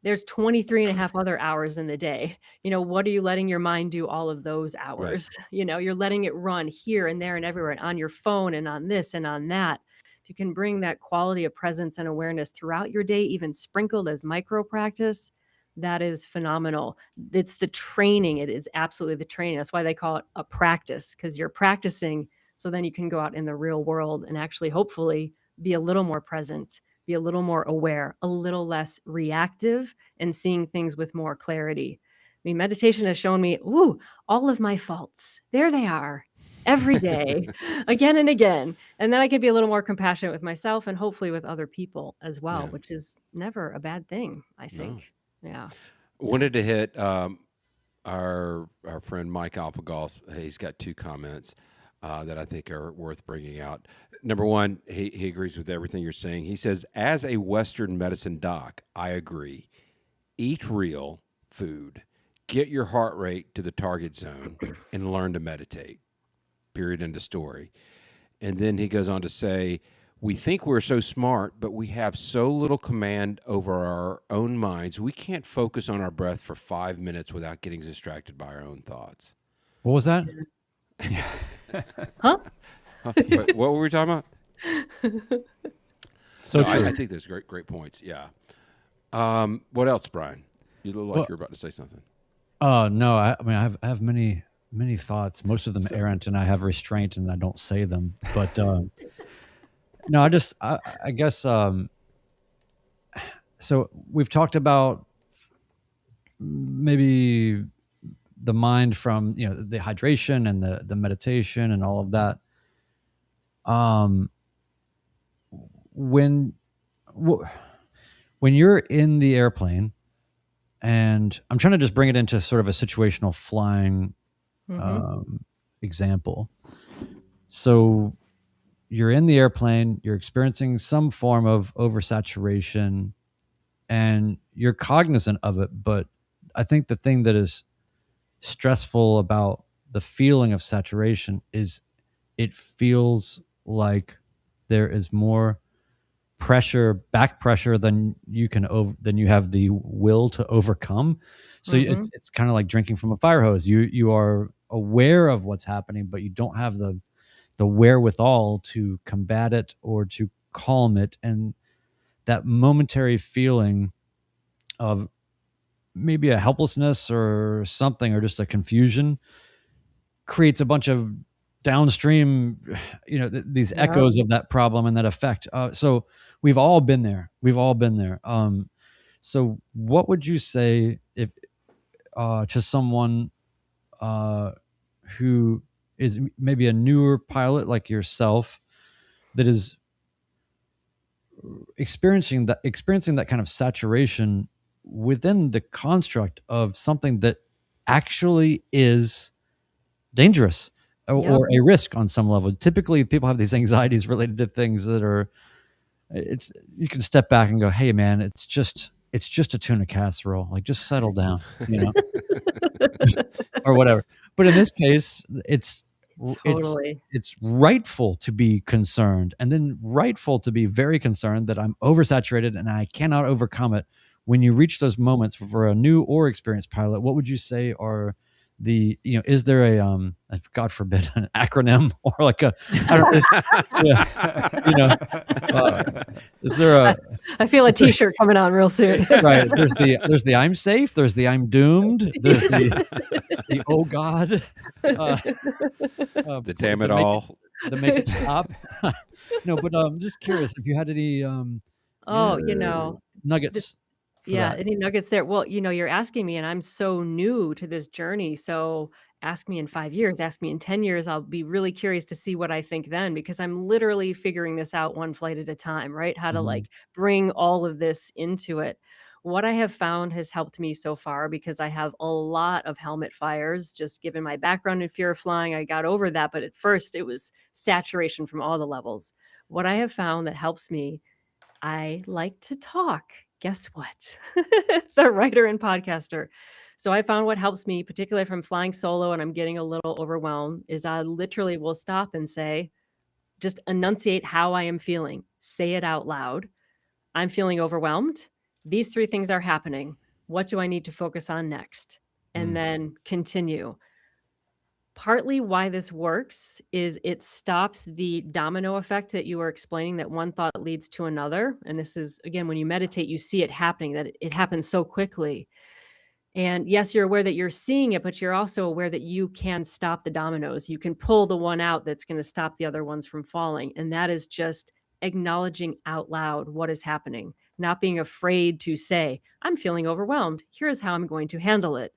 There's 23 and a half other hours in the day. What are you letting your mind do all of those Right. hours? You're letting it run here and there and everywhere and on your phone and on this and on that. If you can bring that quality of presence and awareness throughout your day, even sprinkled as micro practice, that is phenomenal. It's the training. It is absolutely the training. That's why they call it a practice, because you're practicing so then you can go out in the real world and actually hopefully be a little more present, be a little more aware, a little less reactive, and seeing things with more clarity. I mean, meditation has shown me, all of my faults. There they are every day, again and again. And then I can be a little more compassionate with myself and hopefully with other people as well, Yeah. which is never a bad thing, I No. think. Yeah. Wanted to hit our friend Mike Alpagoth. He's got 2 comments that I think are worth bringing out. Number one, he agrees with everything you're saying. He says, as a Western medicine doc, I agree. Eat real food, get your heart rate to the target zone, and learn to meditate. Period. End of story. And then he goes on to say, we think we're so smart, but we have so little command over our own minds. We can't focus on our breath for 5 minutes without getting distracted by our own thoughts. What was that? Huh? What were we talking about? So No, true. I think there's great points. Yeah. What else, Brian? You look like Well- you're about to say something. No, I mean, I have many thoughts. Most of them errant, and I have restraint, and I don't say them. But no, I guess. So we've talked about maybe the mind from the hydration and the meditation and all of that. When you're in the airplane, and I'm trying to just bring it into sort of a situational flying example. So you're in the airplane, you're experiencing some form of oversaturation, and you're cognizant of it. But I think the thing that is stressful about the feeling of saturation is it feels like there is more back pressure than you have the will to overcome. So it's kind of like drinking from a fire hose. You are aware of what's happening, but you don't have the wherewithal to combat it or to calm it. And that momentary feeling of maybe a helplessness or something, or just a confusion, creates a bunch of downstream, these echoes of that problem and that effect. So we've all been there. So what would you say if to someone who is maybe a newer pilot like yourself that is experiencing that kind of saturation within the construct of something that actually is dangerous or a risk on some level? Typically people have these anxieties related to things that are, you can step back and go, hey man, it's just a tuna casserole, like just settle down, or whatever. But in this case, Totally. it's rightful to be concerned, and then rightful to be very concerned that I'm oversaturated and I cannot overcome it. When you reach those moments for a new or experienced pilot, what would you say are is there a God forbid an acronym or like a, I don't is there a, I feel a t-shirt coming on real soon. right, there's the I'm safe, there's the I'm doomed, there's the oh God, the damn it all, the make it stop. No, but I'm just curious if you had any nuggets. Any nuggets there? Well, you're asking me, and I'm so new to this journey. So ask me in 5 years, ask me in 10 years. I'll be really curious to see what I think then, because I'm literally figuring this out one flight at a time, right? How to like bring all of this into it. What I have found has helped me so far, because I have a lot of helmet fires, just given my background in fear of flying. I got over that, but at first it was saturation from all the levels. What I have found that helps me, I like to talk. Guess what? The writer and podcaster. So I found what helps me, particularly if I'm flying solo and I'm getting a little overwhelmed, is I literally will stop and say, just enunciate how I am feeling. Say it out loud. I'm feeling overwhelmed. These three things are happening. What do I need to focus on next? And then continue. Partly why this works is it stops the domino effect that you were explaining, that one thought leads to another. And this is, again, when you meditate, you see it happening, that it happens so quickly. And yes, you're aware that you're seeing it, but you're also aware that you can stop the dominoes. You can pull the one out that's going to stop the other ones from falling. And that is just acknowledging out loud what is happening, not being afraid to say, I'm feeling overwhelmed. Here's how I'm going to handle it.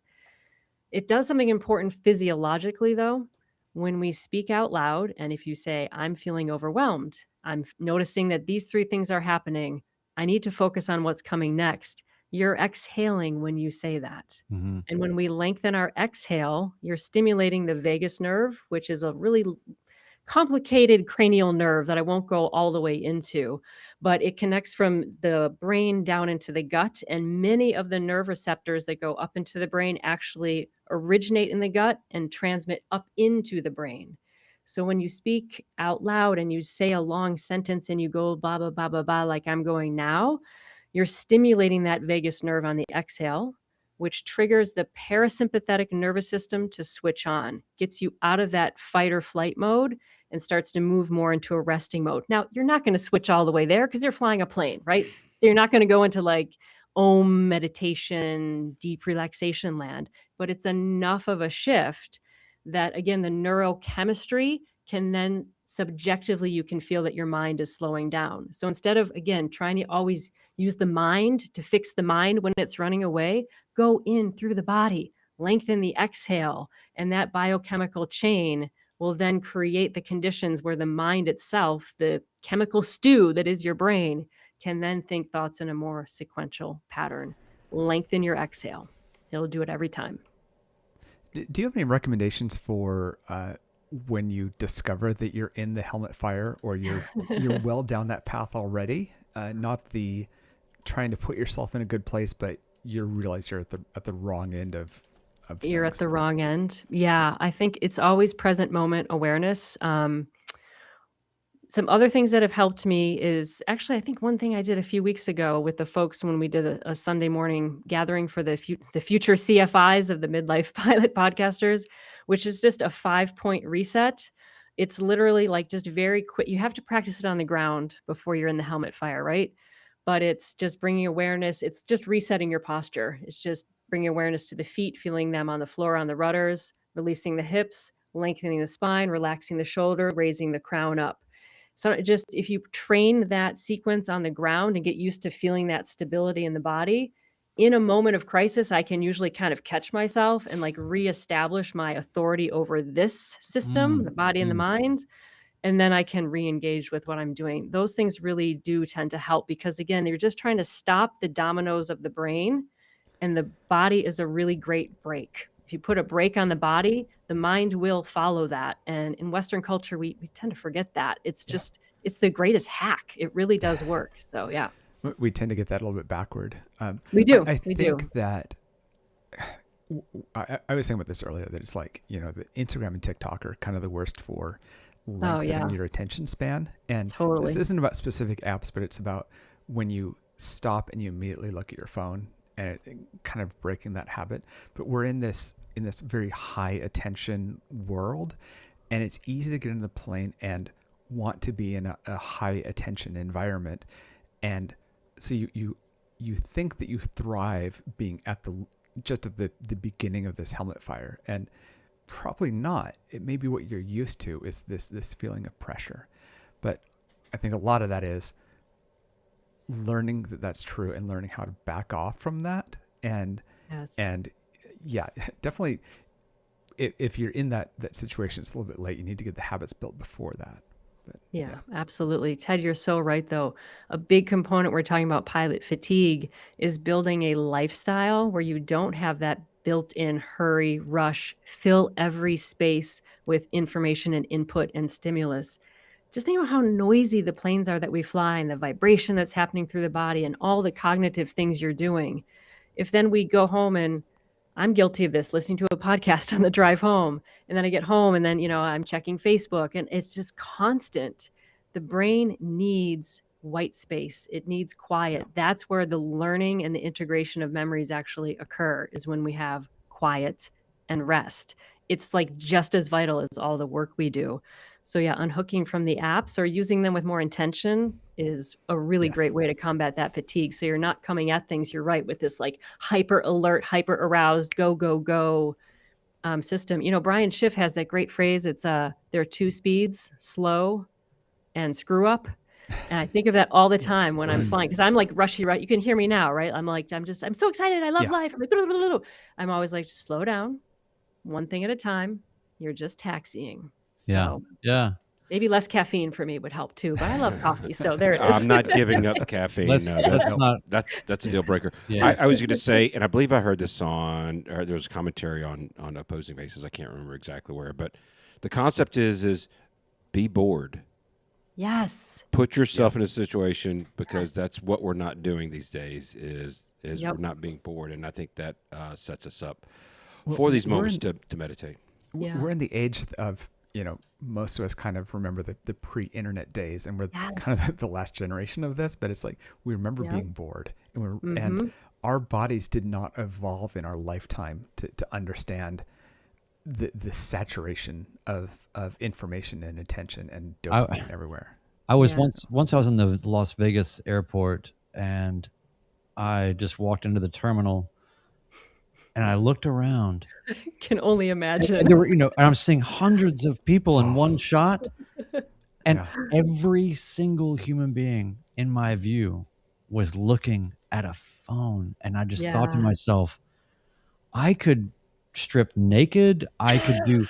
It does something important physiologically, though. When we speak out loud, and if you say, I'm feeling overwhelmed, I'm noticing that these three things are happening, I need to focus on what's coming next. You're exhaling when you say that. Mhm. And when we lengthen our exhale, you're stimulating the vagus nerve, which is a really complicated cranial nerve that I won't go all the way into, but it connects from the brain down into the gut. And many of the nerve receptors that go up into the brain actually originate in the gut and transmit up into the brain. So when you speak out loud and you say a long sentence and you go blah, blah, blah, blah, blah, like I'm going now, you're stimulating that vagus nerve on the exhale, which triggers the parasympathetic nervous system to switch on, gets you out of that fight or flight mode and starts to move more into a resting mode. Now, you're not going to switch all the way there because you're flying a plane, right? So you're not going to go into like Om meditation, deep relaxation land, but it's enough of a shift that, again, the neurochemistry can then subjectively, you can feel that your mind is slowing down. So instead of, again, trying to always use the mind to fix the mind when it's running away, go in through the body, lengthen the exhale, and that biochemical chain will then create the conditions where the mind itself, the chemical stew that is your brain, can then think thoughts in a more sequential pattern. Lengthen your exhale. It'll do it every time. Do you have any recommendations for when you discover that you're in the helmet fire, or you're well down that path already? Not the trying to put yourself in a good place, but you realize you're at the wrong end of You're at things. the wrong end. Yeah, I think it's always present moment awareness. Some other things that have helped me is actually, I think one thing I did a few weeks ago with the folks when we did a Sunday morning gathering for the future CFIs of the Midlife Pilot podcasters, which is just a 5-point reset. It's literally like just very quick. You have to practice it on the ground before you're in the helmet fire, right? But it's just bringing awareness. It's just resetting your posture. It's just bringing awareness to the feet, feeling them on the floor on the rudders, releasing the hips, lengthening the spine, relaxing the shoulder, raising the crown up. So just if you train that sequence on the ground and get used to feeling that stability in the body, in a moment of crisis, I can usually kind of catch myself and like reestablish my authority over this system, the body and the mind. And then I can re-engage with what I'm doing. Those things really do tend to help because, again, you're just trying to stop the dominoes of the brain, and the body is a really great brake. If you put a brake on the body, the mind will follow that. And in Western culture, we tend to forget that. It's just, it's the greatest hack. It really does work. So, yeah. We tend to get that a little bit backward. We do. I We think do. that I was saying about this earlier, that it's like, the Instagram and TikTok are kind of the worst for lengthening your attention span. And Totally. this isn't about specific apps, but it's about when you stop and you immediately look at your phone, and it kind of breaking that habit. But we're in this very high attention world, and it's easy to get into the plane and want to be in a high attention environment. And so you think that you thrive being at the beginning of this helmet fire, and probably not. It may be what you're used to is this feeling of pressure. But I think a lot of that is learning that that's true and learning how to back off from that. And yeah, definitely if you're in that situation, it's a little bit late. You need to get the habits built before that. But, Yeah, absolutely. Ted, you're so right, though. A big component we're talking about pilot fatigue is building a lifestyle where you don't have that built-in hurry, rush, fill every space with information and input and stimulus. just think about how noisy the planes are that we fly and the vibration that's happening through the body and all the cognitive things you're doing. If then we go home, and I'm guilty of this, listening to a podcast on the drive home, and then I get home and then, I'm checking Facebook, and it's just constant. The brain needs white space. It needs quiet. That's where the learning and the integration of memories actually occur, is when we have quiet and rest. It's like just as vital as all the work we do. So yeah, unhooking from the apps or using them with more intention is a really great way to combat that fatigue. So you're not coming at things, you're right, with this like hyper alert, hyper aroused, go, go, go system. Brian Schiff has that great phrase. It's there are two speeds, slow and screw up. And I think of that all the time when I'm flying, because I'm like rushy, right? You can hear me now, right? I'm so excited. I love life. I'm like, blah, blah, blah, blah. I'm always like, slow down, one thing at a time. You're just taxing. So yeah. Maybe less caffeine for me would help too, but I love coffee. So there it is. I'm not giving up caffeine. That's a deal breaker. Yeah. I was going to say, and I believe I heard this there was commentary on Opposing Bases. I can't remember exactly where, but the concept is be bored. Yes. Put yourself in a situation, because that's what we're not doing these days is we're not being bored. And I think that sets us up for these moments to meditate. Yeah. We're in the age of, most of us kind of remember the pre-internet days, and we're kind of the last generation of this, but it's like we remember being bored, and and our bodies did not evolve in our lifetime to understand the saturation of information and attention and dopamine everywhere. I was once I was in the Las Vegas airport, and I just walked into the terminal, and I looked around. Can only imagine. And there were, and I'm seeing hundreds of people in one shot, and every single human being in my view was looking at a phone. And I just thought to myself, I could strip naked. I could do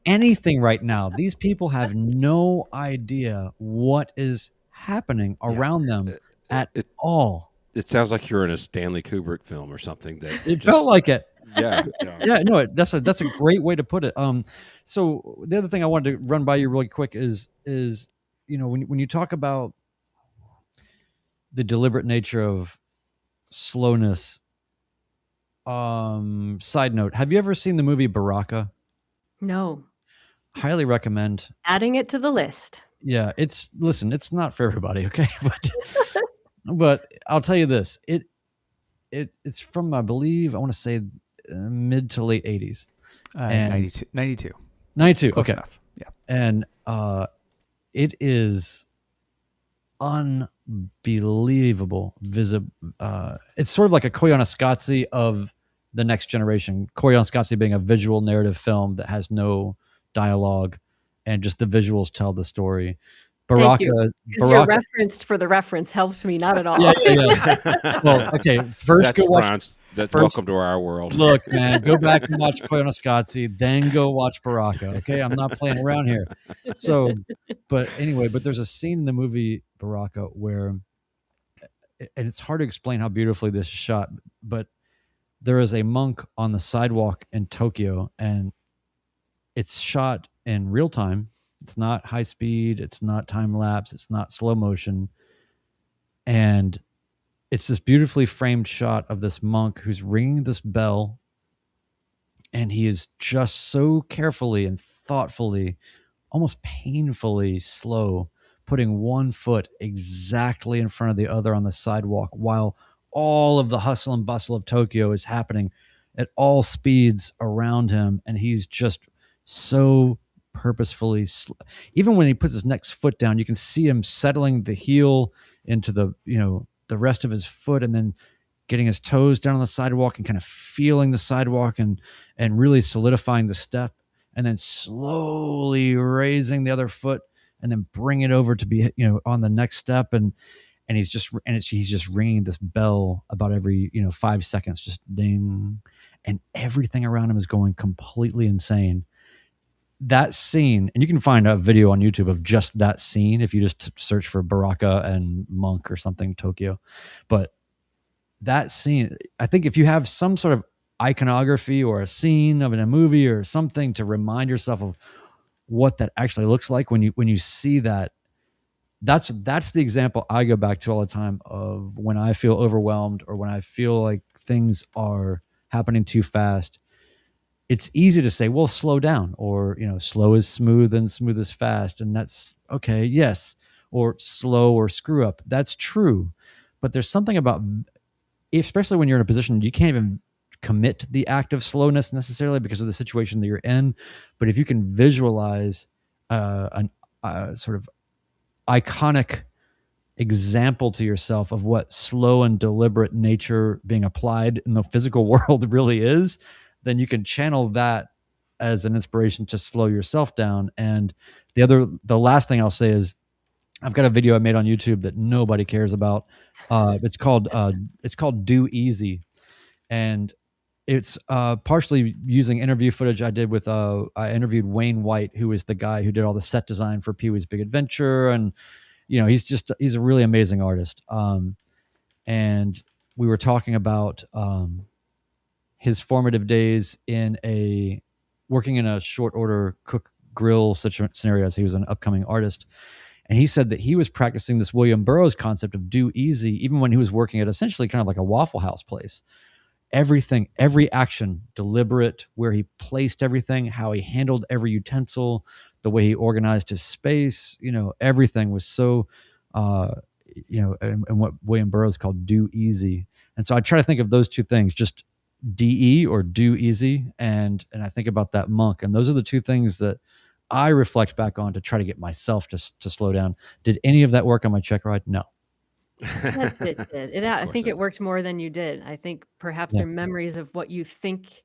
anything right now. These people have no idea what is happening around them at all. It sounds like you're in a Stanley Kubrick film or something. It felt like it. Yeah. No, that's a great way to put it. So the other thing I wanted to run by you really quick is when you talk about the deliberate nature of slowness. Side note: have you ever seen the movie Baraka? No. Highly recommend. Adding it to the list. Yeah, it's not for everybody, okay, but I'll tell you this: it's from, I believe, I want to say mid to late 80s. 92. Okay. Enough. Yeah. And it is unbelievable. It's sort of like a Koyaanisqatsi of the next generation. Koyaanisqatsi being a visual narrative film that has no dialogue, and just the visuals tell the story. Baraka, because your reference for the reference helps me not at all. Yeah. Well, okay. First, go watch. Welcome to our world. Look, man, go back and watch Koyaanisqatsi, then go watch Baraka. Okay, I'm not playing around here. So, but anyway, there's a scene in the movie Baraka where, and it's hard to explain how beautifully this is shot, but there is a monk on the sidewalk in Tokyo, and it's shot in real time. It's not high speed. It's not time lapse. It's not slow motion. And it's this beautifully framed shot of this monk who's ringing this bell. And he is just so carefully and thoughtfully, almost painfully slow, putting one foot exactly in front of the other on the sidewalk, while all of the hustle and bustle of Tokyo is happening at all speeds around him. And he's just so purposefully, even when he puts his next foot down, you can see him settling the heel into the rest of his foot, and then getting his toes down on the sidewalk and kind of feeling the sidewalk and really solidifying the step, and then slowly raising the other foot and then bring it over to be on the next step, and he's just ringing this bell about every 5 seconds, just ding, and everything around him is going completely insane. That scene, and you can find a video on YouTube of just that scene if you just search for Baraka and monk or something, Tokyo. But that scene, I think if you have some sort of iconography or a scene of in a movie or something to remind yourself of what that actually looks like when you see that. That's the example I go back to all the time of when I feel overwhelmed or when I feel like things are happening too fast. It's easy to say, well, slow down, or, slow is smooth and smooth is fast. And that's okay. Yes. Or slow or screw up. That's true. But there's something about, especially when you're in a position, you can't even commit the act of slowness necessarily because of the situation that you're in. But if you can visualize a sort of iconic example to yourself of what slow and deliberate nature being applied in the physical world really is, then you can channel that as an inspiration to slow yourself down. And the last thing I'll say is, I've got a video I made on YouTube that nobody cares about. It's called Do Easy, and it's partially using interview footage I did with I interviewed Wayne White, who is the guy who did all the set design for Pee-wee's Big Adventure, and he's a really amazing artist. And we were talking about his formative days working in a short order cook grill scenario, as he was an upcoming artist. And he said that he was practicing this William Burroughs concept of do easy, even when he was working at essentially kind of like a Waffle House place. Everything, every action, deliberate, where he placed everything, how he handled every utensil, the way he organized his space, everything was so, and what William Burroughs called do easy. And so I try to think of those two things, just DE or do easy. And I think about that monk. And those are the two things that I reflect back on to try to get myself to slow down. Did any of that work on my check ride? No. Yes, it did. I think it worked more than you did. I think perhaps your memories of what you think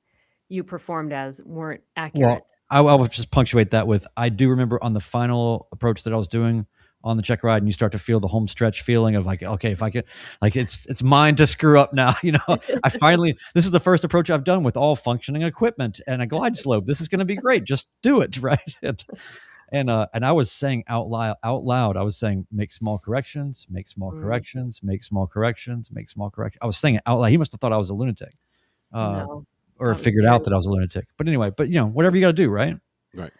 you performed as weren't accurate. Well, I will just punctuate that with, I do remember on the final approach that I was doing on the check ride, and you start to feel the home stretch feeling of like, okay, if I could, like, it's mine to screw up now. This is the first approach I've done with all functioning equipment and a glide slope. This is going to be great. Just do it. Right. And I was saying out loud, I was saying, make small corrections, make small corrections, make small corrections, make small corrections. I was saying it out loud. He must have thought I was a lunatic, or figured out that I was a lunatic. But anyway, whatever you got to do, right? Right.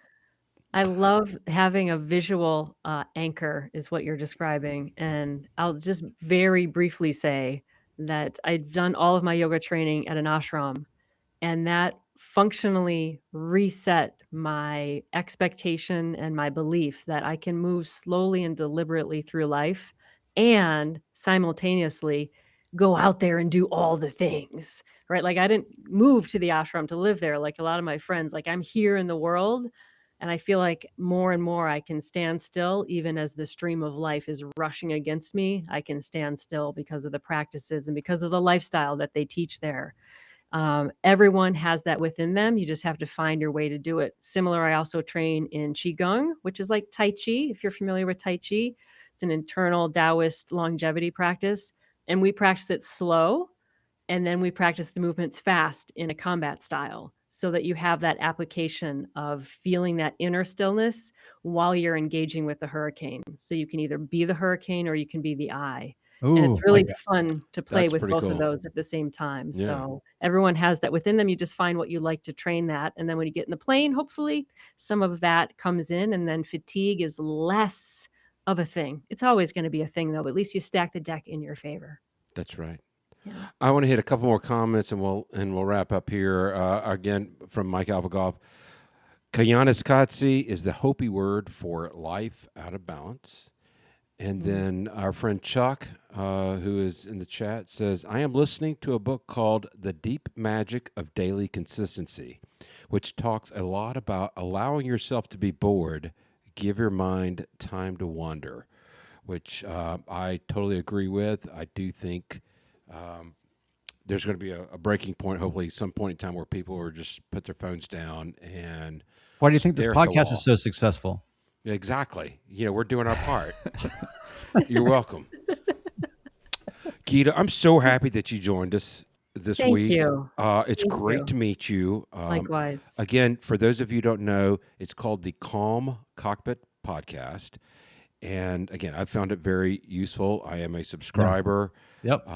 I love having a visual anchor is what you're describing. And I'll just very briefly say that I've done all of my yoga training at an ashram, and that functionally reset my expectation and my belief that I can move slowly and deliberately through life and simultaneously go out there and do all the things, right? Like, I didn't move to the ashram to live there like a lot of my friends. Like, I'm here in the world, and I feel like more and more I can stand still, even as the stream of life is rushing against me. I can stand still because of the practices and because of the lifestyle that they teach there. Everyone has that within them. You just have to find your way to do it. Similar, I also train in Qigong, which is like Tai Chi. If you're familiar with Tai Chi, it's an internal Taoist longevity practice. And we practice it slow. And then we practice the movements fast in a combat style, so that you have that application of feeling that inner stillness while you're engaging with the hurricane. So you can either be the hurricane or you can be the eye. And it's really fun to play with both of those at the same time. Yeah. So everyone has that within them. You just find what you like to train that. And then when you get in the plane, hopefully some of that comes in, and then fatigue is less of a thing. It's always going to be a thing, though. But at least you stack the deck in your favor. That's right. Yeah. I want to hit a couple more comments, and we'll wrap up here. Again, from Mike Alvagov. Kayanaskatsi is the Hopi word for life out of balance. And then our friend Chuck, who is in the chat, says, I am listening to a book called The Deep Magic of Daily Consistency, which talks a lot about allowing yourself to be bored, give your mind time to wander, which I totally agree with. I do think there's going to be a breaking point, hopefully some point in time, where people are just put their phones down. And why do you think this podcast is so successful? Exactly. We're doing our part. You're welcome. Gita, I'm so happy that you joined us this week. Thank you. It's great to meet you. Likewise. Again, for those of you who don't know, it's called the Calm Cockpit Podcast. And again, I found it very useful. I am a subscriber. Yep.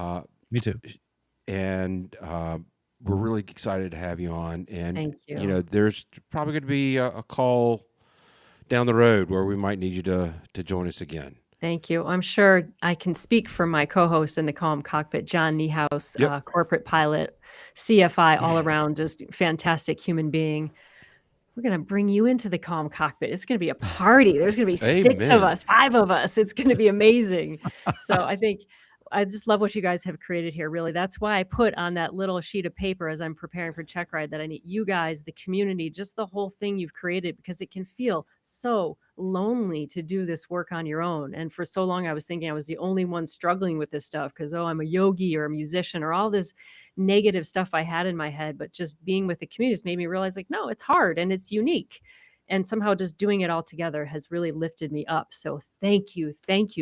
Me too. And we're really excited to have you on. And thank you. There's probably going to be a call down the road where we might need you to join us again. Thank you. I'm sure I can speak for my co-host in the Calm Cockpit, John Niehaus, Yep. corporate pilot, CFI, all around, just fantastic human being. We're going to bring you into the Calm Cockpit. It's going to be a party. There's going to be 6 of Amen. us, 5 of us. It's going to be amazing. So I just love what you guys have created here, really. That's why I put on that little sheet of paper as I'm preparing for checkride that I need you guys, the community, just the whole thing you've created, because it can feel so lonely to do this work on your own. And for so long, I was thinking I was the only one struggling with this stuff because, I'm a yogi or a musician or all this negative stuff I had in my head. But just being with the community has made me realize, like, no, it's hard and it's unique. And somehow just doing it all together has really lifted me up. So thank you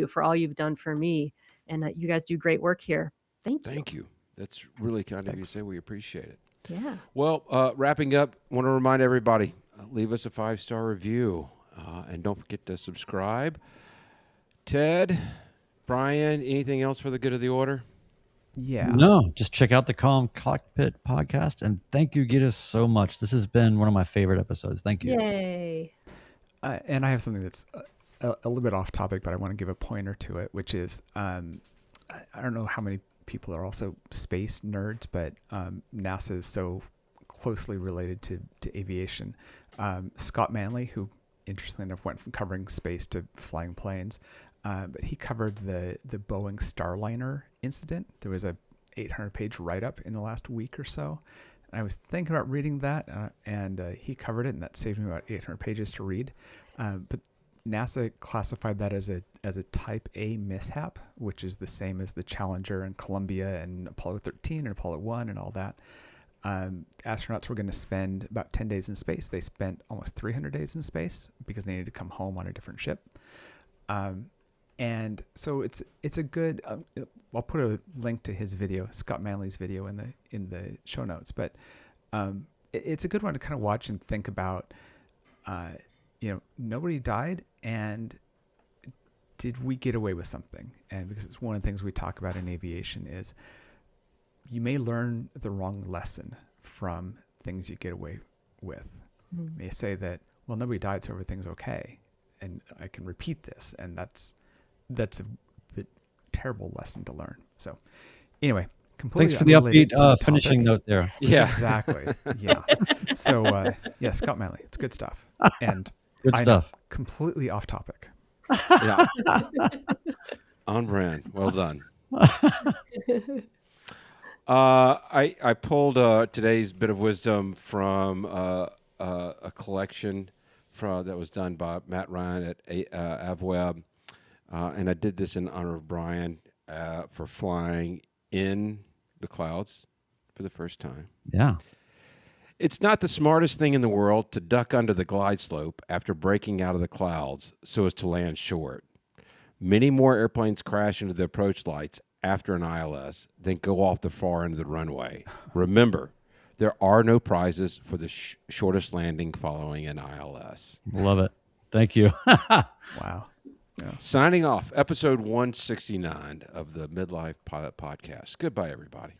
for all you've done for me. And you guys do great work here. Thank you. Thank you. That's really kind of you to say. We appreciate it. Yeah. Well, wrapping up, want to remind everybody, leave us a 5-star review. And don't forget to subscribe. Ted, Brian, anything else for the good of the order? Yeah. No, just check out the Calm Cockpit podcast. And thank you, Gita, so much. This has been one of my favorite episodes. Thank you. Yay. And I have something that's a little bit off topic, but I want to give a pointer to it, which is I don't know how many people are also space nerds, but NASA is so closely related to aviation. Scott Manley, who interestingly enough went from covering space to flying planes, but he covered the Boeing Starliner incident. There was a 800-page write-up in the last week or so. And I was thinking about reading that, and he covered it, and that saved me about 800 pages to read. But NASA classified that as a Type A mishap, which is the same as the Challenger and Columbia and Apollo 13 and Apollo 1 and all that. Astronauts were going to spend about 10 days in space. They spent almost 300 days in space because they needed to come home on a different ship. And so it's a good. I'll put a link to his video, Scott Manley's video, in the show notes. But it's a good one to kind of watch and think about. Nobody died, and did we get away with something? And because it's one of the things we talk about in aviation is you may learn the wrong lesson from things you get away with. You may say that, well, nobody died, so everything's okay, and I can repeat this, and that's a terrible lesson to learn. So anyway, completely. Thanks for the unrelated upbeat to the finishing topic. note there. Yeah. Exactly. Yeah. So Scott Manley, it's good stuff. And Good I know, stuff. completely off topic. Yeah. On brand. Well done. I pulled today's bit of wisdom from a collection that was done by Matt Ryan at AvWeb. And I did this in honor of Brian for flying in the clouds for the first time. Yeah. It's not the smartest thing in the world to duck under the glide slope after breaking out of the clouds so as to land short. Many more airplanes crash into the approach lights after an ILS than go off the far end of the runway. Remember, there are no prizes for the shortest landing following an ILS. Love it. Thank you. Wow. Yeah. Signing off, episode 169 of the Midlife Pilot Podcast. Goodbye, everybody.